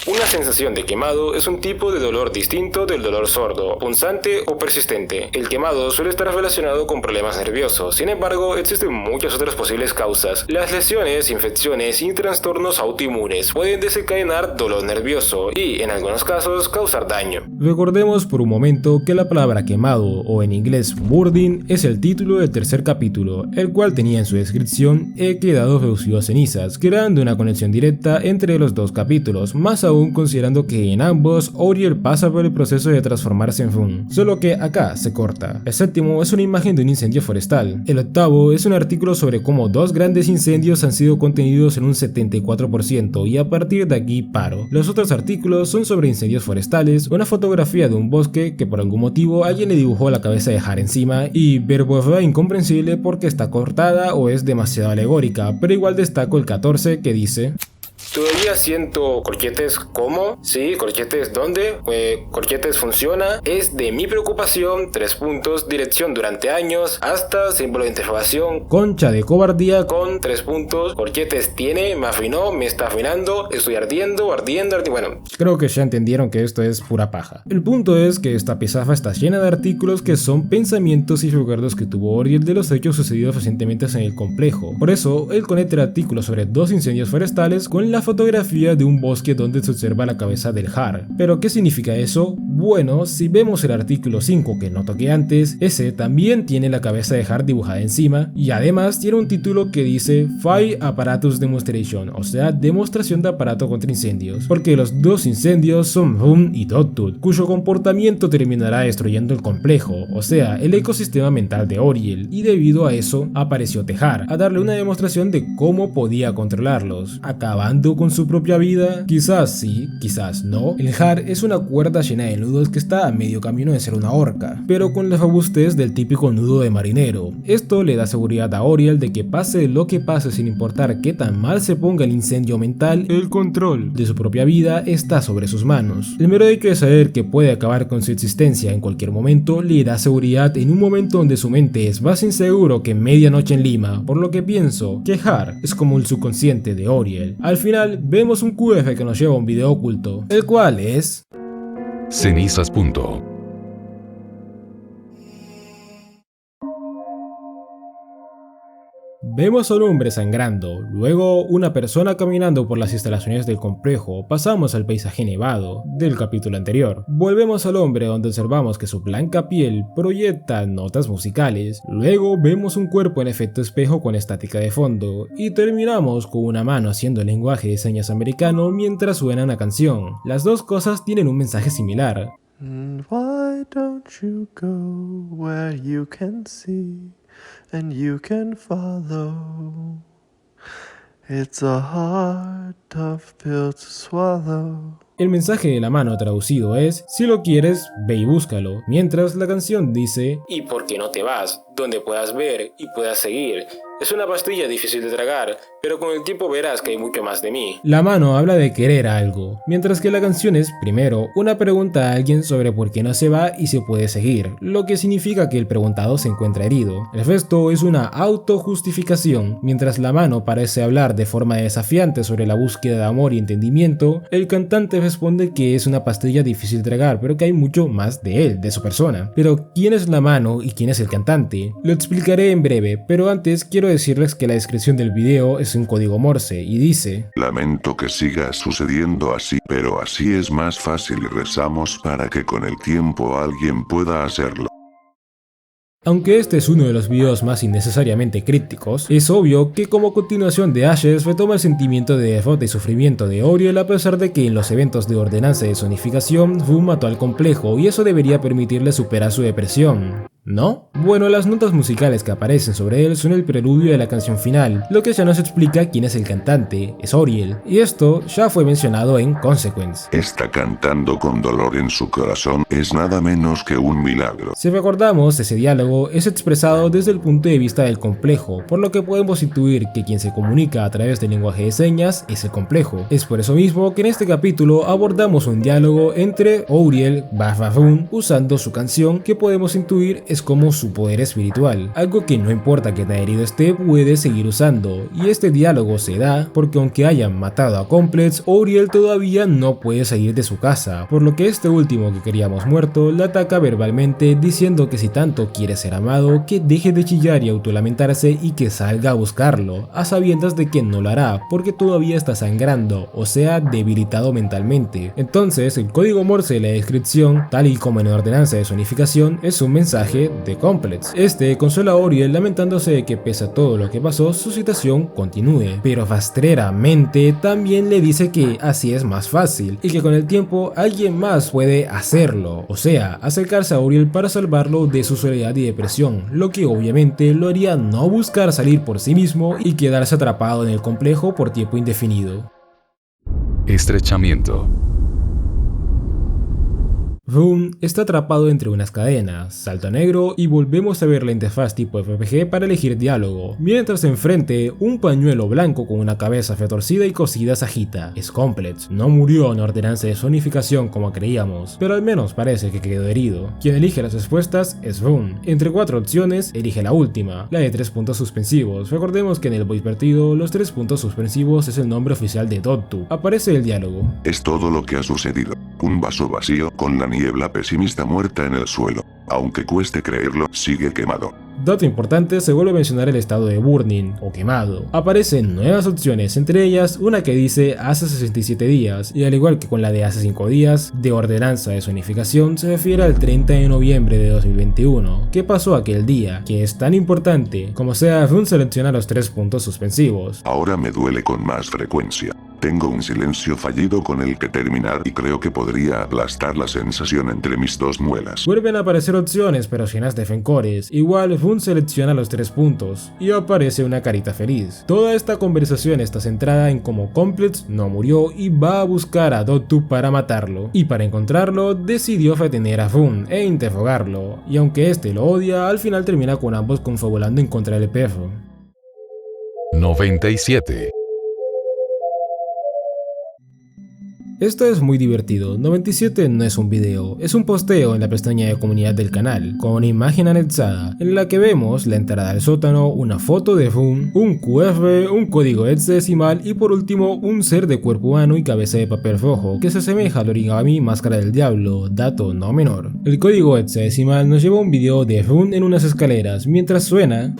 Una sensación de quemado es un tipo de dolor distinto del dolor sordo, punzante o persistente. El quemado suele estar relacionado con problemas nerviosos, sin embargo existen muchas otras posibles causas. Las lesiones, infecciones y trastornos autoinmunes pueden desencadenar dolor nervioso y, en algunos casos, causar daño. Recordemos por un momento que la palabra quemado, o en inglés burning, es el título del tercer capítulo, el cual tenía en su descripción: he quedado reducido a cenizas, creando una conexión directa entre los dos capítulos, más aún considerando que en ambos Auriel pasa por el proceso de transformarse en Rune, solo que acá se corta. El séptimo es una imagen de un incendio forestal. El octavo es un artículo sobre cómo 2 grandes incendios han sido contenidos en un 74% y a partir de aquí paro. Los otros artículos son sobre incendios forestales, una fotografía de un bosque que por algún motivo alguien le dibujó la cabeza de Har encima y verborrea incomprensible porque está cortada o es demasiado alegórica, pero igual destaco el 14 que dice: Todavía siento corchetes. ¿Cómo? Sí, corchetes. ¿Dónde? Corchetes funciona. Es de mi preocupación. 3 puntos. Dirección durante años. Hasta símbolo de interrogación. Concha de cobardía. Con 3 puntos. Corchetes tiene. Me afinó. Me está afinando. Estoy ardiendo. Bueno. Creo que ya entendieron que esto es pura paja. El punto es que esta pizarra está llena de artículos que son pensamientos y recuerdos que tuvo Auriel de los hechos sucedidos recientemente en el complejo. Por eso, él conecta el artículo sobre 2 incendios forestales con la fotografía de un bosque donde se observa la cabeza del Har. ¿Pero qué significa eso? Bueno, si vemos el artículo 5 que no toqué antes, ese también tiene la cabeza de Har dibujada encima y además tiene un título que dice Fire Apparatus Demonstration, o sea, demostración de aparato contra incendios, porque los 2 incendios son Rune y Dogtooth, cuyo comportamiento terminará destruyendo el complejo, o sea, el ecosistema mental de Auriel, y debido a eso apareció Tehar a darle una demostración de cómo podía controlarlos, acabando con su propia vida. Quizás sí, quizás no. El Har es una cuerda llena de nudos que está a medio camino de ser una horca, pero con la robustez del típico nudo de marinero. Esto le da seguridad a Auriel de que pase lo que pase, sin importar qué tan mal se ponga el incendio mental, el control de su propia vida está sobre sus manos. El mero hecho de saber que puede acabar con su existencia en cualquier momento le da seguridad en un momento donde su mente es más inseguro que medianoche en Lima, por lo que pienso que Har es como el subconsciente de Auriel. Al final vemos un QF que nos lleva a un video oculto, el cual es cenizas. Vemos a un hombre sangrando, luego una persona caminando por las instalaciones del complejo, pasamos al paisaje nevado del capítulo anterior, volvemos al hombre donde observamos que su blanca piel proyecta notas musicales, luego vemos un cuerpo en efecto espejo con estática de fondo y terminamos con una mano haciendo el lenguaje de señas americano mientras suena una canción. Las dos cosas tienen un mensaje similar. Why don't you go where you can see and you can follow? It's a hard, tough pill to swallow. El mensaje de la mano traducido es: si lo quieres, ve y búscalo, mientras la canción dice: ¿y por qué no te vas? Donde puedas ver y puedas seguir. Es una pastilla difícil de tragar, pero con el tiempo verás que hay mucho más de mí. La mano habla de querer algo, mientras que la canción es, primero, una pregunta a alguien sobre por qué no se va y se puede seguir, lo que significa que el preguntado se encuentra herido. El resto es una autojustificación, mientras la mano parece hablar de forma desafiante sobre la búsqueda de amor y entendimiento, el cantante responde que es una pastilla difícil de tragar, pero que hay mucho más de él, de su persona. Pero, ¿quién es la mano y quién es el cantante? Lo explicaré en breve, pero antes quiero decirles que la descripción del video es un código Morse y dice: Lamento que siga sucediendo así, pero así es más fácil y rezamos para que con el tiempo alguien pueda hacerlo. Aunque este es uno de los videos más innecesariamente críticos, es obvio que como continuación de Ashes retoma el sentimiento de derrota y sufrimiento de Auriel a pesar de que en los eventos de ordenanza de zonificación Boom mató al complejo y eso debería permitirle superar su depresión, ¿no? Bueno, las notas musicales que aparecen sobre él son el preludio de la canción final, lo que ya nos explica quién es el cantante, es Auriel, y esto ya fue mencionado en Consequence. Está cantando con dolor en su corazón, es nada menos que un milagro. Si recordamos, ese diálogo es expresado desde el punto de vista del complejo, por lo que podemos intuir que quien se comunica a través del lenguaje de señas es el complejo. Es por eso mismo que en este capítulo abordamos un diálogo entre Auriel / Boom usando su canción que podemos intuir es como su poder espiritual, algo que no importa que tan herido esté puede seguir usando, y este diálogo se da porque aunque hayan matado a Complex, Auriel todavía no puede salir de su casa, por lo que este último que queríamos muerto le ataca verbalmente diciendo que si tanto quiere ser amado, que deje de chillar y autolamentarse y que salga a buscarlo, a sabiendas de que no lo hará porque todavía está sangrando, o sea, debilitado mentalmente. Entonces, el código Morse de la descripción, tal y como en la ordenanza de zonificación, es un mensaje de Complex. Este consuela a Auriel lamentándose de que pese a todo lo que pasó, su situación continúe, pero rastreramente también le dice que así es más fácil y que con el tiempo alguien más puede hacerlo, o sea, acercarse a Auriel para salvarlo de su soledad y depresión, lo que obviamente lo haría no buscar salir por sí mismo y quedarse atrapado en el complejo por tiempo indefinido. Estrechamiento. Boom está atrapado entre unas cadenas, salta negro y volvemos a ver la interfaz tipo RPG para elegir diálogo, mientras enfrente un pañuelo blanco con una cabeza retorcida y cosida se agita. Es Complex, no murió en ordenanza de zonificación como creíamos, pero al menos parece que quedó herido. Quien elige las respuestas es Boom. Entre 4 opciones, elige la última, la de 3 puntos suspensivos. Recordemos que en el voice vertido, los 3 puntos suspensivos es el nombre oficial de Dottu. Aparece el diálogo. Es todo lo que ha sucedido. Un vaso vacío con la niebla pesimista muerta en el suelo. Aunque cueste creerlo, sigue quemado. Dato importante, se vuelve a mencionar el estado de burning o quemado. Aparecen nuevas opciones, entre ellas una que dice hace 67 días, y al igual que con la de hace 5 días, de ordenanza de zonificación se refiere al 30 de noviembre de 2021. ¿Qué pasó aquel día? Que es tan importante. Como sea, Boom selecciona los 3 puntos suspensivos. Ahora me duele con más frecuencia. Tengo un silencio fallido con el que terminar y creo que podría aplastar la sensación entre mis dos muelas. Vuelven a aparecer opciones pero llenas de rencores. Igual Boom selecciona los 3 puntos y aparece una carita feliz. Toda esta conversación está centrada en cómo Complex no murió y va a buscar a Dottu para matarlo. Y para encontrarlo decidió retener a Boom e interrogarlo. Y aunque este lo odia, al final termina con ambos confabulando en contra del perro. 97. Esto es muy divertido. 97 no es un video, es un posteo en la pestaña de comunidad del canal, con una imagen anexada, en la que vemos la entrada del sótano, una foto de Boom, un QR, un código hexadecimal y por último un ser de cuerpo humano y cabeza de papel rojo, que se asemeja al origami Máscara del Diablo, dato no menor. El código hexadecimal nos lleva a un video de Boom en unas escaleras, mientras suena...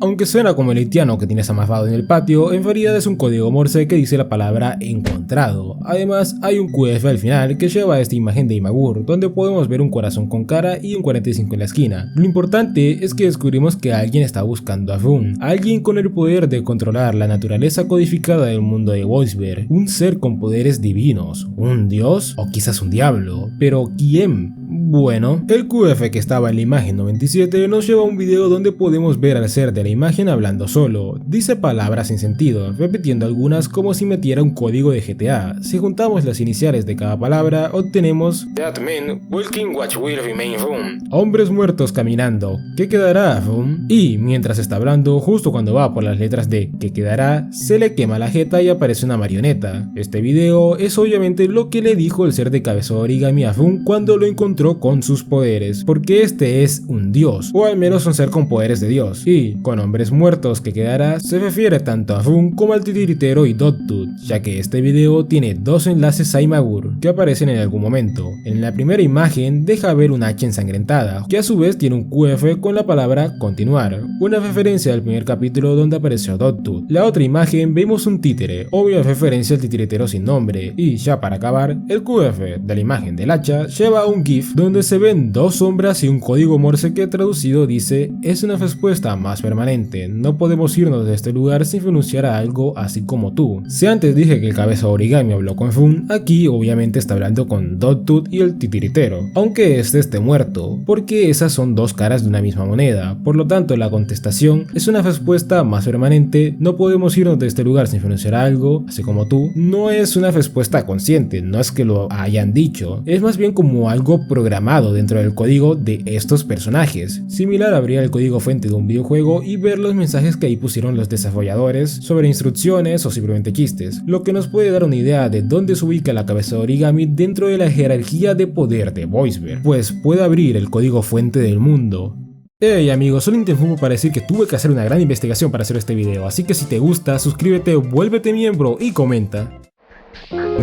Aunque suena como el haitiano que tienes amarrado en el patio, en realidad es un código Morse que dice la palabra encontrado. Además, hay un QF al final que lleva a esta imagen de Imagur, donde podemos ver un corazón con cara y un 45 en la esquina. Lo importante es que descubrimos que alguien está buscando a Boom, alguien con el poder de controlar la naturaleza codificada del mundo de Voicebear, un ser con poderes divinos, un dios o quizás un diablo, pero ¿quién? Bueno, el QF que estaba en la imagen 97 nos lleva a un video donde podemos ver al ser de la imagen hablando solo. Dice palabras sin sentido, repitiendo algunas como si metiera un código de GTA. Si juntamos las iniciales de cada palabra, obtenemos That man walking what will remain room. hombres muertos caminando. ¿Qué quedará, Room? Y mientras está hablando, justo cuando va por las letras de ¿qué quedará?, se le quema la jeta y aparece una marioneta. Este video es obviamente lo que le dijo el ser de cabeza de origami a Room cuando lo encontró con sus poderes, porque este es un dios, o al menos un ser con poderes de dios. Y con hombres muertos que quedará se refiere tanto a Room como al titiritero y Dot-Tooth, ya que este video tiene dos enlaces a Imgur que aparecen en algún momento. En la primera imagen deja ver una hacha ensangrentada, que a su vez tiene un QF con la palabra continuar, una referencia al primer capítulo donde apareció Dot-Tooth. La otra imagen vemos un títere, obvia referencia al titiritero sin nombre, y ya para acabar, el QF de la imagen del hacha lleva un GIF donde se ven dos sombras y un código Morse que traducido dice: es una respuesta más permanente, no podemos irnos de este lugar sin renunciar a algo así como tú. Si antes dije que el cabeza de origami habló con Fun, aquí obviamente está hablando con Dot-Tooth y el titiritero, aunque este esté muerto, porque esas son dos caras de una misma moneda. Por lo tanto, la contestación es una respuesta más permanente, no podemos irnos de este lugar sin renunciar a algo así como tú. No es una respuesta consciente, no es que lo hayan dicho, es más bien como algo programado dentro del código de estos personajes. Similar a abrir el código fuente de un videojuego y ver los mensajes que ahí pusieron los desarrolladores sobre instrucciones o simplemente chistes, lo que nos puede dar una idea de dónde se ubica la cabeza de origami dentro de la jerarquía de poder de VoiceBear, pues puede abrir el código fuente del mundo. Hey amigos, solo interrumpo para decir que tuve que hacer una gran investigación para hacer este video, así que si te gusta, suscríbete, vuélvete miembro y comenta.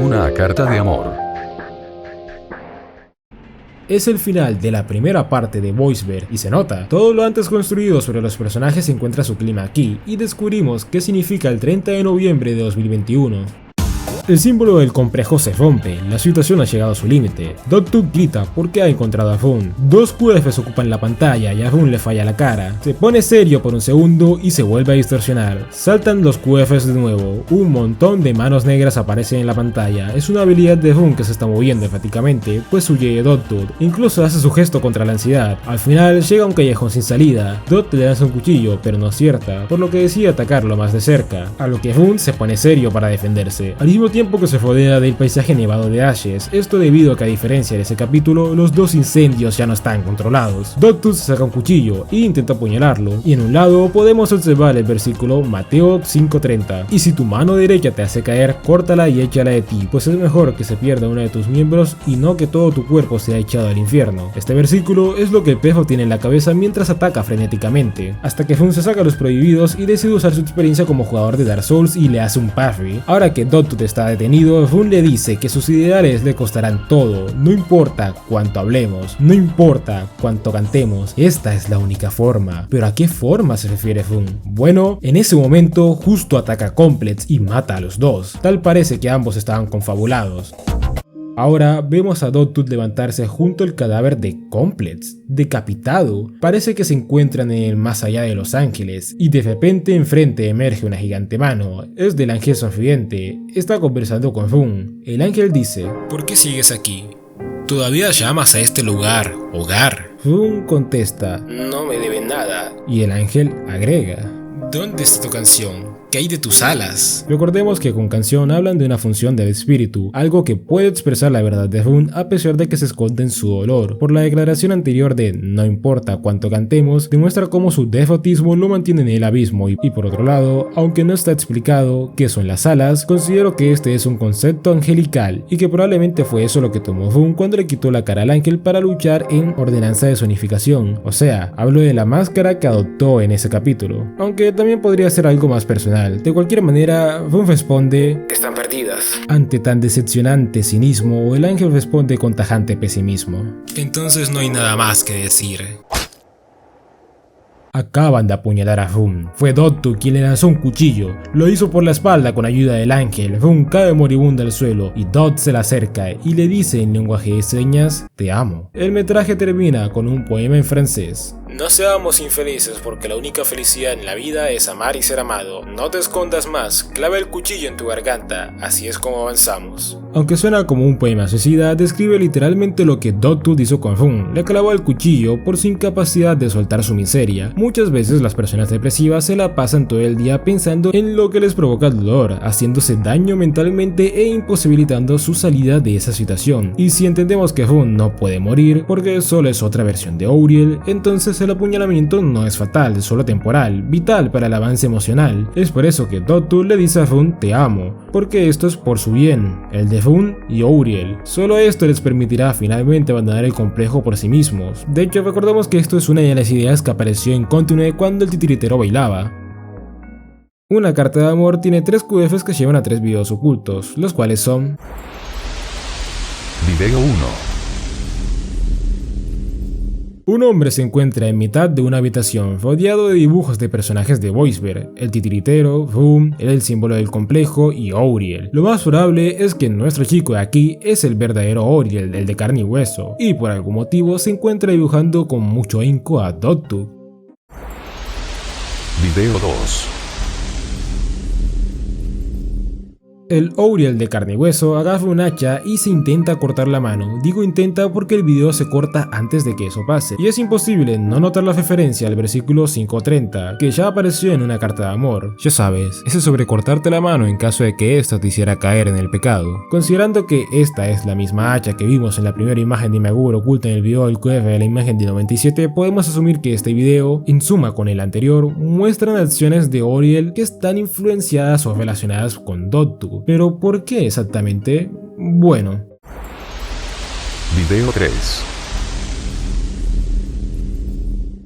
Una carta de amor. Es el final de la primera parte de VoiceBear y se nota. Todo lo antes construido sobre los personajes encuentra su clima aquí y descubrimos qué significa el 30 de noviembre de 2021. El símbolo del complejo se rompe, la situación ha llegado a su límite. Dot-Tooth grita porque ha encontrado a Fun. Dos QFs ocupan la pantalla y a Fun le falla la cara. Se pone serio por un segundo y se vuelve a distorsionar. Saltan los QFs de nuevo, un montón de manos negras aparecen en la pantalla. Es una habilidad de Fun que se está moviendo enfáticamente, pues huye de Dot-Tooth. Incluso hace su gesto contra la ansiedad. Al final llega a un callejón sin salida. Dot le lanza un cuchillo, pero no acierta, por lo que decide atacarlo más de cerca, a lo que Fun se pone serio para defenderse. Al mismo tiempo que se rodea del paisaje nevado de Ashes, esto debido a que a diferencia de ese capítulo, los dos incendios ya no están controlados. Dot-Tooth saca un cuchillo e intenta apuñalarlo, y en un lado podemos observar el versículo Mateo 5:30, y si tu mano derecha te hace caer, córtala y échala de ti, pues es mejor que se pierda uno de tus miembros y no que todo tu cuerpo sea echado al infierno. Este versículo es lo que el perro tiene en la cabeza mientras ataca frenéticamente, hasta que Fun se saca los prohibidos y decide usar su experiencia como jugador de Dark Souls y le hace un parry. Ahora que Dot-Tooth está detenido, Fun le dice que sus ideales le costarán todo, no importa cuánto hablemos, no importa cuánto cantemos, esta es la única forma. ¿Pero a qué forma se refiere Fun? Bueno, en ese momento justo ataca a Complex y mata a los dos, tal parece que ambos estaban confabulados. Ahora vemos a Dot-Tooth levantarse junto al cadáver de Complex, decapitado. Parece que se encuentran en el más allá de Los Ángeles, y de repente enfrente emerge una gigante mano. Es del ángel sonriente, está conversando con Fun. El ángel dice: ¿Por qué sigues aquí? ¿Todavía llamas a este lugar hogar? Fun contesta: No me deben nada. y el ángel agrega: ¿Dónde está tu canción? ¿Qué hay de tus alas? Recordemos que con canción hablan de una función del espíritu, algo que puede expresar la verdad de Fun a pesar de que se esconde en su dolor. Por la declaración anterior de no importa cuánto cantemos, demuestra cómo su defautismo lo mantiene en el abismo y por otro lado, aunque no está explicado qué son las alas, considero que este es un concepto angelical y que probablemente fue eso lo que tomó Fun cuando le quitó la cara al ángel para luchar en ordenanza de zonificación. O sea, hablo de la máscara que adoptó en ese capítulo, aunque también podría ser algo más personal. De cualquier manera, Fun responde: Están perdidas. ante tan decepcionante cinismo, el ángel responde con tajante pesimismo: Entonces no hay nada más que decir. acaban de apuñalar a Fun. Fue Dot-Tooth quien le lanzó un cuchillo. Lo hizo por la espalda con ayuda del ángel. Fun cae moribunda al suelo y Dot se le acerca y le dice en lenguaje de señas: te amo. El metraje termina con un poema en francés. No seamos infelices porque la única felicidad en la vida es amar y ser amado. No te escondas más, clava el cuchillo en tu garganta, así es como avanzamos. Aunque suena como un poema suicida, describe literalmente lo que Dogtooth hizo con Fun. Le clavó el cuchillo por su incapacidad de soltar su miseria. Muchas veces las personas depresivas se la pasan todo el día pensando en lo que les provoca el dolor, haciéndose daño mentalmente e imposibilitando su salida de esa situación. Y si entendemos que Fun no puede morir porque solo es otra versión de Auriel, entonces el apuñalamiento no es fatal, solo temporal, vital para el avance emocional. Es por eso que Dogtooth le dice a Fun te amo, porque esto es por su bien, el de Fun y Auriel. Solo esto les permitirá finalmente abandonar el complejo por sí mismos. De hecho, recordemos que esto es una de las ideas que apareció en Continue cuando el titiritero bailaba. Una carta de amor tiene 3 QFs que llevan a 3 videos ocultos, los cuales son: Video 1. Un hombre se encuentra en mitad de una habitación rodeado de dibujos de personajes de Voicebear, el titiritero, Fun, el símbolo del complejo y Auriel. Lo más probable es que nuestro chico de aquí es el verdadero Auriel, el de carne y hueso, y por algún motivo se encuentra dibujando con mucho ahínco a Dogtooth. Video 2. El Auriel de carne y hueso agarra un hacha y se intenta cortar la mano. Digo intenta porque el video se corta antes de que eso pase, y es imposible no notar la referencia al versículo 5:30, que ya apareció en una carta de amor. Ya sabes, ese sobre cortarte la mano en caso de que ésta te hiciera caer en el pecado. Considerando que esta es la misma hacha que vimos en la primera imagen de Maguro oculta en el video del QF de la imagen de 97, podemos asumir que este video, en suma con el anterior, muestran acciones de Auriel que están influenciadas o relacionadas con Dogtooth. Pero ¿por qué exactamente? Bueno. Video 3.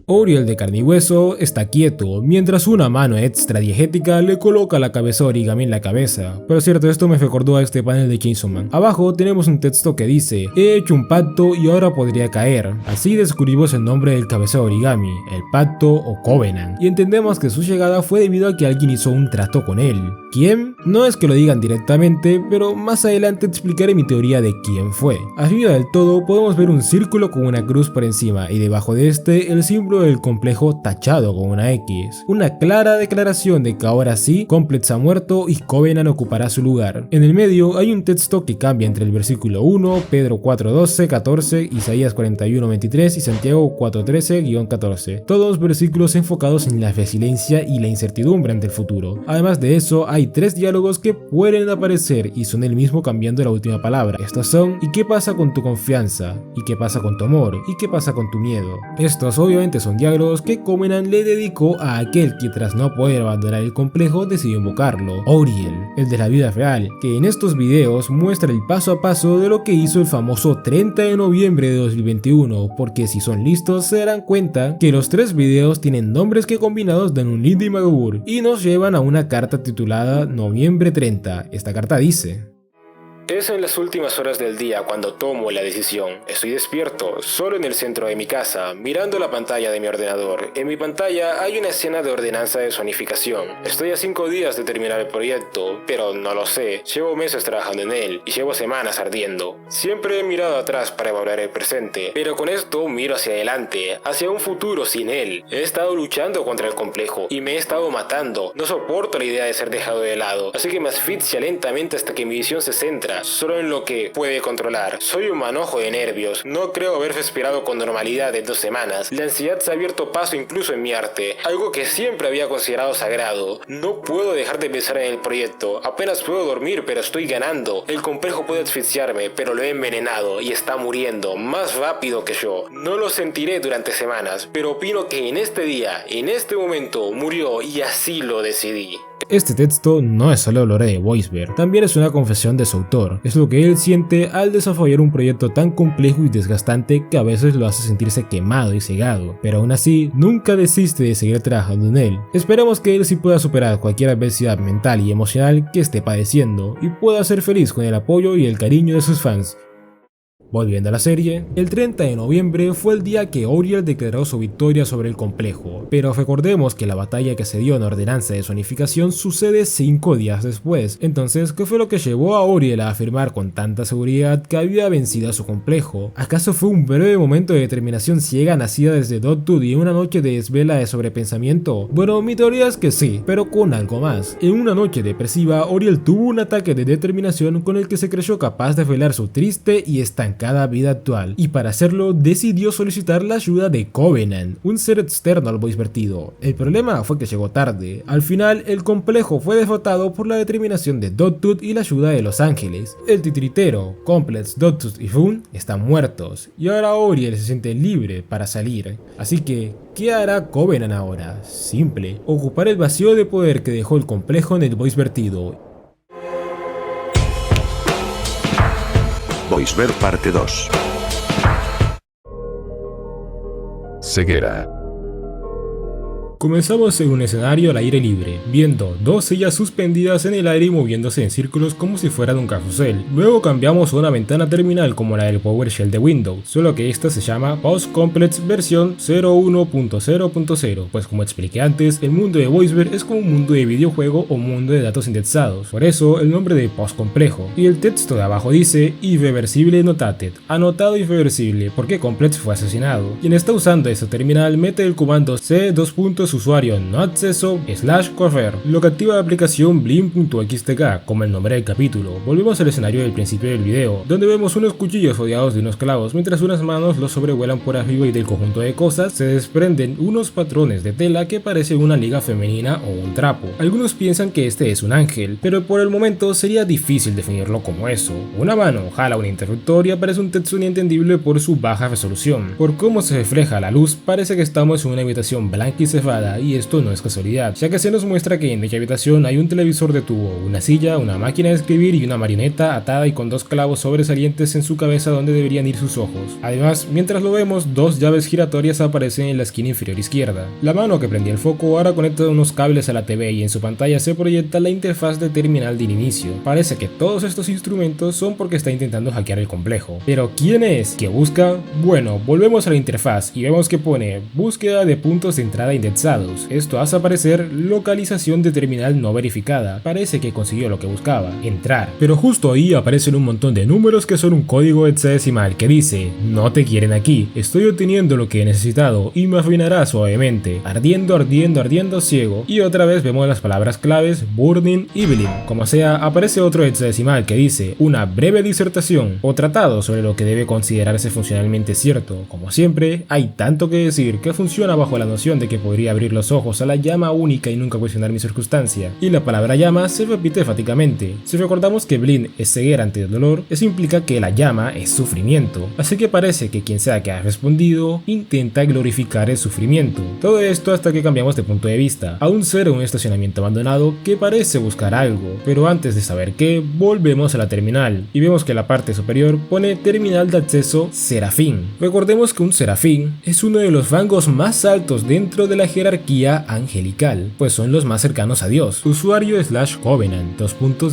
Auriel de carne y hueso está quieto, mientras una mano extra diegética le coloca la cabeza origami en la cabeza. Por cierto, esto me recordó a este panel de Chainsaw Man. Abajo tenemos un texto que dice: he hecho un pacto y ahora podría caer. Así descubrimos el nombre del cabeza origami, el pacto o Covenant, y entendemos que su llegada fue debido a que alguien hizo un trato con él. ¿Quién? No es que lo digan directamente, pero más adelante explicaré mi teoría de quién fue. Arriba del todo podemos ver un círculo con una cruz por encima y debajo de este el símbolo del complejo tachado con una X. Una clara declaración de que ahora sí, Complex ha muerto y Covenant ocupará su lugar. En el medio hay un texto que cambia entre el versículo 1, Pedro 4:12, 14, Isaías 41:23 y Santiago 4:13-14. Todos versículos enfocados en la resiliencia y la incertidumbre ante el futuro. Además de eso, hay 3 diálogos que pueden aparecer y son el mismo cambiando la última palabra. Estos son: ¿y qué pasa con tu confianza? ¿Y qué pasa con tu amor? ¿Y qué pasa con tu miedo? Estos obviamente son diálogos que Covenant le dedicó a aquel que tras no poder abandonar el complejo decidió invocarlo, Auriel, el de la vida real, que en estos videos muestra el paso a paso de lo que hizo el famoso 30 de noviembre de 2021, porque si son listos se darán cuenta que los 3 videos tienen nombres que combinados dan un lindo Imagur y nos llevan a una carta titulada Noviembre 30. Esta carta dice: es en las últimas horas del día cuando tomo la decisión. Estoy despierto, solo en el centro de mi casa, mirando la pantalla de mi ordenador. En mi pantalla hay una escena de ordenanza de zonificación. Estoy a 5 días de terminar el proyecto, pero no lo sé. Llevo meses trabajando en él y llevo semanas ardiendo. Siempre he mirado atrás para evaluar el presente, pero con esto miro hacia adelante, hacia un futuro sin él. He estado luchando contra el complejo y me he estado matando. No soporto la idea de ser dejado de lado, así que me asfixia lentamente hasta que mi visión se centra solo en lo que puede controlar. Soy un manojo de nervios, no creo haber respirado con normalidad en 2 semanas. La ansiedad se ha abierto paso incluso en mi arte, algo que siempre había considerado sagrado. No puedo dejar de pensar en el proyecto, apenas puedo dormir pero estoy ganando. El complejo puede asfixiarme, pero lo he envenenado y está muriendo más rápido que yo. No lo sentiré durante semanas, pero opino que en este día, en este momento, murió y así lo decidí. Este texto no es solo lore de Voicebear, también es una confesión de su autor. Es lo que él siente al desarrollar un proyecto tan complejo y desgastante que a veces lo hace sentirse quemado y cegado, pero aún así nunca desiste de seguir trabajando en él. Esperamos que él sí pueda superar cualquier adversidad mental y emocional que esté padeciendo y pueda ser feliz con el apoyo y el cariño de sus fans. Volviendo a la serie, el 30 de noviembre fue el día que Auriel declaró su victoria sobre el complejo, pero recordemos que la batalla que se dio en Ordenanza de Zonificación sucede 5 días después. Entonces, ¿qué fue lo que llevó a Auriel a afirmar con tanta seguridad que había vencido a su complejo? ¿Acaso fue un breve momento de determinación ciega nacida desde Dottud y una noche de desvela de sobrepensamiento? Bueno, mi teoría es que sí, pero con algo más. En una noche depresiva, Auriel tuvo un ataque de determinación con el que se creyó capaz de velar su triste y estancada vida actual, y para hacerlo decidió solicitar la ayuda de Covenant, un ser externo al voice vertido. El problema fue que llegó tarde. Al final, el complejo fue derrotado por la determinación de Dottud y la ayuda de Los Ángeles. El titiritero, Complex, Dottud y Fun están muertos, y ahora Auriel se siente libre para salir. Así que, ¿qué hará Covenant ahora? Simple, ocupar el vacío de poder que dejó el complejo en el voice vertido. Voicever parte 2. Ceguera. Comenzamos en un escenario al aire libre, viendo 2 sillas suspendidas en el aire y moviéndose en círculos como si fueran un carrusel. Luego cambiamos a una ventana terminal como la del PowerShell de Windows, solo que esta se llama PostComplex versión 01.0.0, pues como expliqué antes, el mundo de VoiceOver es como un mundo de videojuego o mundo de datos indexados, por eso el nombre de postcomplejo. Y el texto de abajo dice irreversible notated, anotado irreversible porque Complex fue asesinado. Quien está usando esta terminal mete el comando c:2. Usuario no acceso /correr, lo que activa la aplicación blim.xtk como el nombre del capítulo. Volvemos al escenario del principio del video, donde vemos unos cuchillos rodeados de unos clavos, mientras unas manos los sobrevuelan por arriba y del conjunto de cosas se desprenden unos patrones de tela que parecen una liga femenina o un trapo. Algunos piensan que este es un ángel, pero por el momento sería difícil definirlo como eso. Una mano jala un interruptor y aparece un texto inentendible por su baja resolución. Por cómo se refleja la luz, parece que estamos en una habitación blanca y cerrada, y esto no es casualidad, ya que se nos muestra que en dicha habitación hay un televisor de tubo, una silla, una máquina de escribir y una marioneta atada y con 2 clavos sobresalientes en su cabeza donde deberían ir sus ojos. Además, mientras lo vemos, 2 llaves giratorias aparecen en la esquina inferior izquierda. La mano que prendía el foco ahora conecta unos cables a la TV y en su pantalla se proyecta la interfaz de terminal del inicio. Parece que todos estos instrumentos son porque está intentando hackear el complejo. Pero ¿quién es? ¿Qué busca? Bueno, volvemos a la interfaz y vemos que pone búsqueda de puntos de entrada indexados. Esto hace aparecer localización de terminal no verificada. Parece que consiguió lo que buscaba, entrar. Pero justo ahí aparecen un montón de números que son un código hexadecimal que dice: no te quieren aquí, estoy obteniendo lo que he necesitado y me arruinará suavemente, ardiendo, ardiendo, ardiendo, ciego. Y otra vez vemos las palabras claves burning y blim. Como sea, aparece otro hexadecimal que dice una breve disertación o tratado sobre lo que debe considerarse funcionalmente cierto. Como siempre, hay tanto que decir que funciona bajo la noción de que podría abrir los ojos a la llama única y nunca cuestionar mi circunstancia. Y la palabra llama se repite enfáticamente. Si recordamos que Blin es ceguera ante el dolor, eso implica que la llama es sufrimiento. Así que parece que quien sea que ha respondido intenta glorificar el sufrimiento. Todo esto hasta que cambiamos de punto de vista a un ser en un estacionamiento abandonado que parece buscar algo. Pero antes de saber qué, volvemos a la terminal y vemos que la parte superior pone terminal de acceso Serafín. Recordemos que un serafín es uno de los rangos más altos dentro de la jerarquía angelical, pues son los más cercanos a Dios. Usuario /Covenant,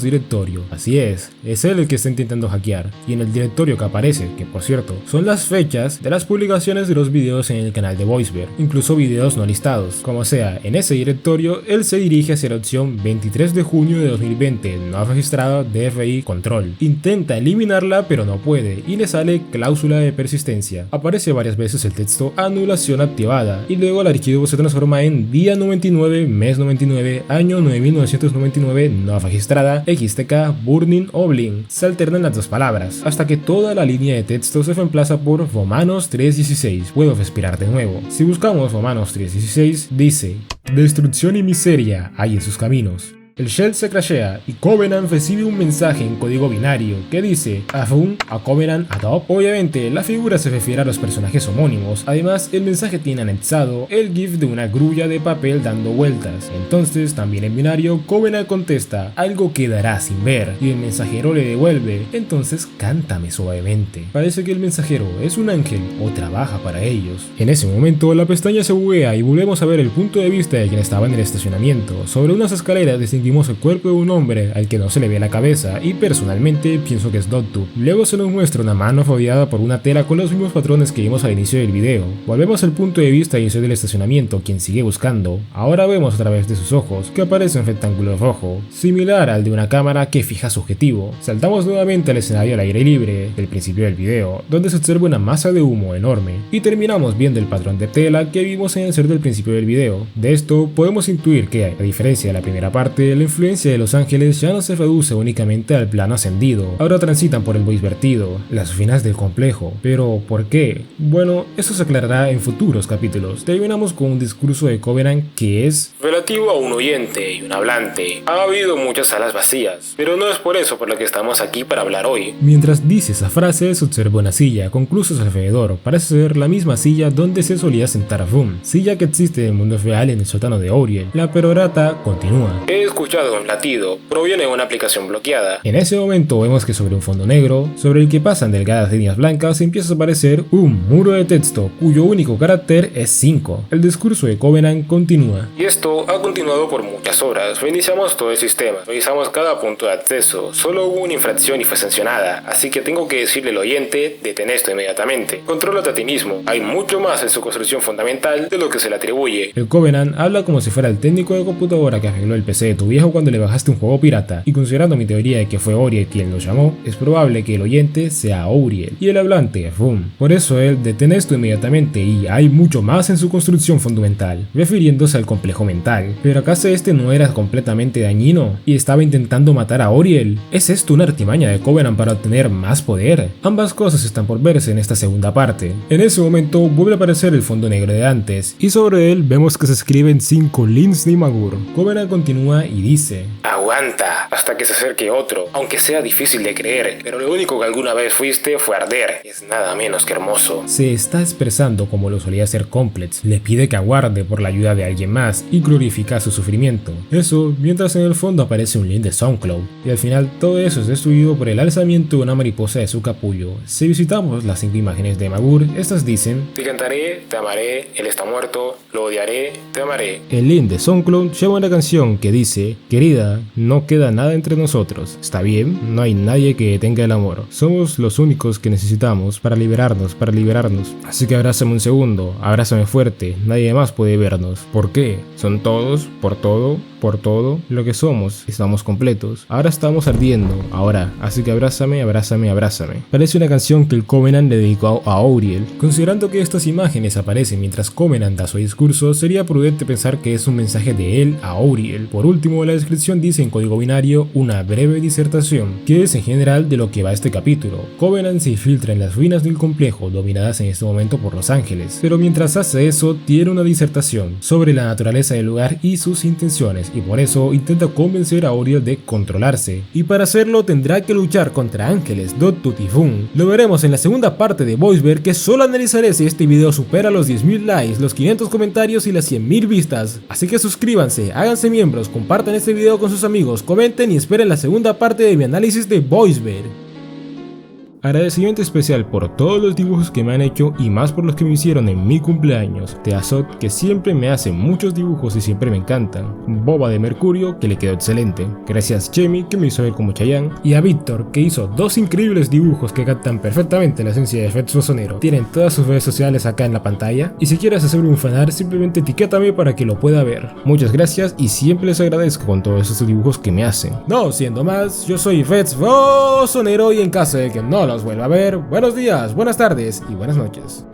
directorio. Así es él el que está intentando hackear. Y en el directorio que aparece, que por cierto, son las fechas de las publicaciones de los videos en el canal de VoiceOver, incluso videos no listados. Como sea, en ese directorio, él se dirige hacia la opción 23 de junio de 2020, no registrada DFI Control. Intenta eliminarla, pero no puede, y le sale cláusula de persistencia. Aparece varias veces el texto anulación activada, y luego el archivo se transforma en día 99, mes 99, año 9999, no registrada, XTK, burning o bling. Se alternan las 2 palabras, hasta que toda la línea de texto se reemplaza por Romanos 3:16. Puedo respirar de nuevo. Si buscamos Romanos 3:16, dice: destrucción y miseria hay en sus caminos. El shell se crashea y Covenant recibe un mensaje en código binario que dice Afun a Covenant Adopt. Obviamente la figura se refiere a los personajes homónimos. Además el mensaje tiene anexado el gif de una grulla de papel dando vueltas. Entonces también en binario Covenant contesta algo quedará sin ver y el mensajero le devuelve entonces cántame suavemente. Parece que el mensajero es un ángel o trabaja para ellos. En ese momento la pestaña se buguea y volvemos a ver el punto de vista de quien estaba en el estacionamiento. Sobre unas escaleras distinguimos vimos el cuerpo de un hombre al que no se le ve la cabeza y personalmente pienso que es Dogtooth. Luego se nos muestra una mano rodeada por una tela con los mismos patrones que vimos al inicio del video. Volvemos al punto de vista inicial del estacionamiento, quien sigue buscando. Ahora vemos a través de sus ojos que aparece un rectángulo rojo, similar al de una cámara que fija su objetivo. Saltamos nuevamente al escenario al aire libre del principio del video, donde se observa una masa de humo enorme, y terminamos viendo el patrón de tela que vimos en el ser del principio del video. De esto podemos intuir que, a diferencia de la primera parte, la influencia de Los Ángeles ya no se reduce únicamente al plano ascendido, ahora transitan por el voice vertido, las ruinas del complejo. Pero, ¿por qué? Bueno, eso se aclarará en futuros capítulos. Terminamos con un discurso de Covenant que es relativo a un oyente y un hablante. Ha habido muchas salas vacías, pero no es por eso por lo que estamos aquí para hablar hoy. Mientras dice esa frase, se observa una silla con cruces alrededor. Parece ser la misma silla donde se solía sentar Vroom, silla que existe en el mundo real en el sótano de Auriel. La perorata continúa. He escuchado un latido, proviene de una aplicación bloqueada. En ese momento vemos que sobre un fondo negro, sobre el que pasan delgadas líneas blancas, empieza a aparecer un muro de texto cuyo único carácter es 5. El discurso de Covenant continúa. Y esto ha continuado por muchas horas. Reiniciamos todo el sistema, revisamos cada punto de acceso. Solo hubo una infracción y fue sancionada, así que tengo que decirle al oyente, detén esto inmediatamente. Contrólate a ti mismo. Hay mucho más en su construcción fundamental de lo que se le atribuye. El Covenant habla como si fuera el técnico de computadora que arregló el PC de tu viejo cuando le bajaste un juego pirata, y considerando mi teoría de que fue Auriel quien lo llamó, es probable que el oyente sea Auriel y el hablante Vroom. Por eso él detén esto inmediatamente y hay mucho más en su construcción fundamental, refiriéndose al complejo mental. Pero acaso este no era completamente dañino y estaba intentando matar a Auriel. ¿Es esto una artimaña de Covenant para obtener más poder? Ambas cosas están por verse en esta segunda parte. En ese momento vuelve a aparecer el fondo negro de antes y sobre él vemos que se escriben 5 Lins de Magur. Covenant continúa y dice: aguanta hasta que se acerque otro, aunque sea difícil de creer, pero lo único que alguna vez fuiste fue arder. Es nada menos que hermoso. Se está expresando como lo solía hacer Complex. Le pide que aguarde por la ayuda de alguien más y glorifica su sufrimiento. Eso mientras en el fondo aparece un link de SoundCloud. Y al final todo eso es destruido por el alzamiento de una mariposa de su capullo. Si visitamos las 5 imágenes de Magur, estas dicen: te cantaré, te amaré, él está muerto, lo odiaré, te amaré. El link de SoundCloud lleva una canción que dice: querida, no queda nada entre nosotros. Está bien, no hay nadie que detenga el amor. Somos los únicos que necesitamos para liberarnos. Así que abrázame un segundo, abrázame fuerte, nadie más puede vernos. ¿Por qué? Son todos, por todo, lo que somos. Estamos completos. Ahora estamos ardiendo. Ahora, así que abrázame. Parece una canción que el Covenant le dedicó a Auriel. Considerando que estas imágenes aparecen mientras Covenant da su discurso, sería prudente pensar que es un mensaje de él a Auriel. Por último, la descripción dice en código binario una breve disertación, que es en general de lo que va este capítulo. Covenant se infiltra en las ruinas del complejo, dominadas en este momento por Los Ángeles, pero mientras hace eso, tiene una disertación sobre la naturaleza del lugar y sus intenciones, y por eso intenta convencer a Auriel de controlarse, y para hacerlo tendrá que luchar contra Ángeles, Dogtooth y Vroom. Lo veremos en la segunda parte de Voicever, que solo analizaré si este video supera los 10.000 likes, los 500 comentarios y las 100.000 vistas. Así que suscríbanse, háganse miembros, compartan este video con sus amigos, comenten y esperen la segunda parte de mi análisis de Voicever. Agradecimiento especial por todos los dibujos que me han hecho y más por los que me hicieron en mi cumpleaños. Teazot, que siempre me hace muchos dibujos y siempre me encantan. Boba de Mercurio, que le quedó excelente. Gracias Chemi, que me hizo ver como Chayanne. Y a Víctor, que hizo 2 increíbles dibujos que captan perfectamente la esencia de Efectos Ozonero. Tienen todas sus redes sociales acá en la pantalla. Y si quieres hacer un fanart, simplemente etiquétame para que lo pueda ver. Muchas gracias y siempre les agradezco con todos esos dibujos que me hacen. No siendo más, yo soy Efectos Ozonero y en caso de que no los vuelva a ver, buenos días, buenas tardes y buenas noches.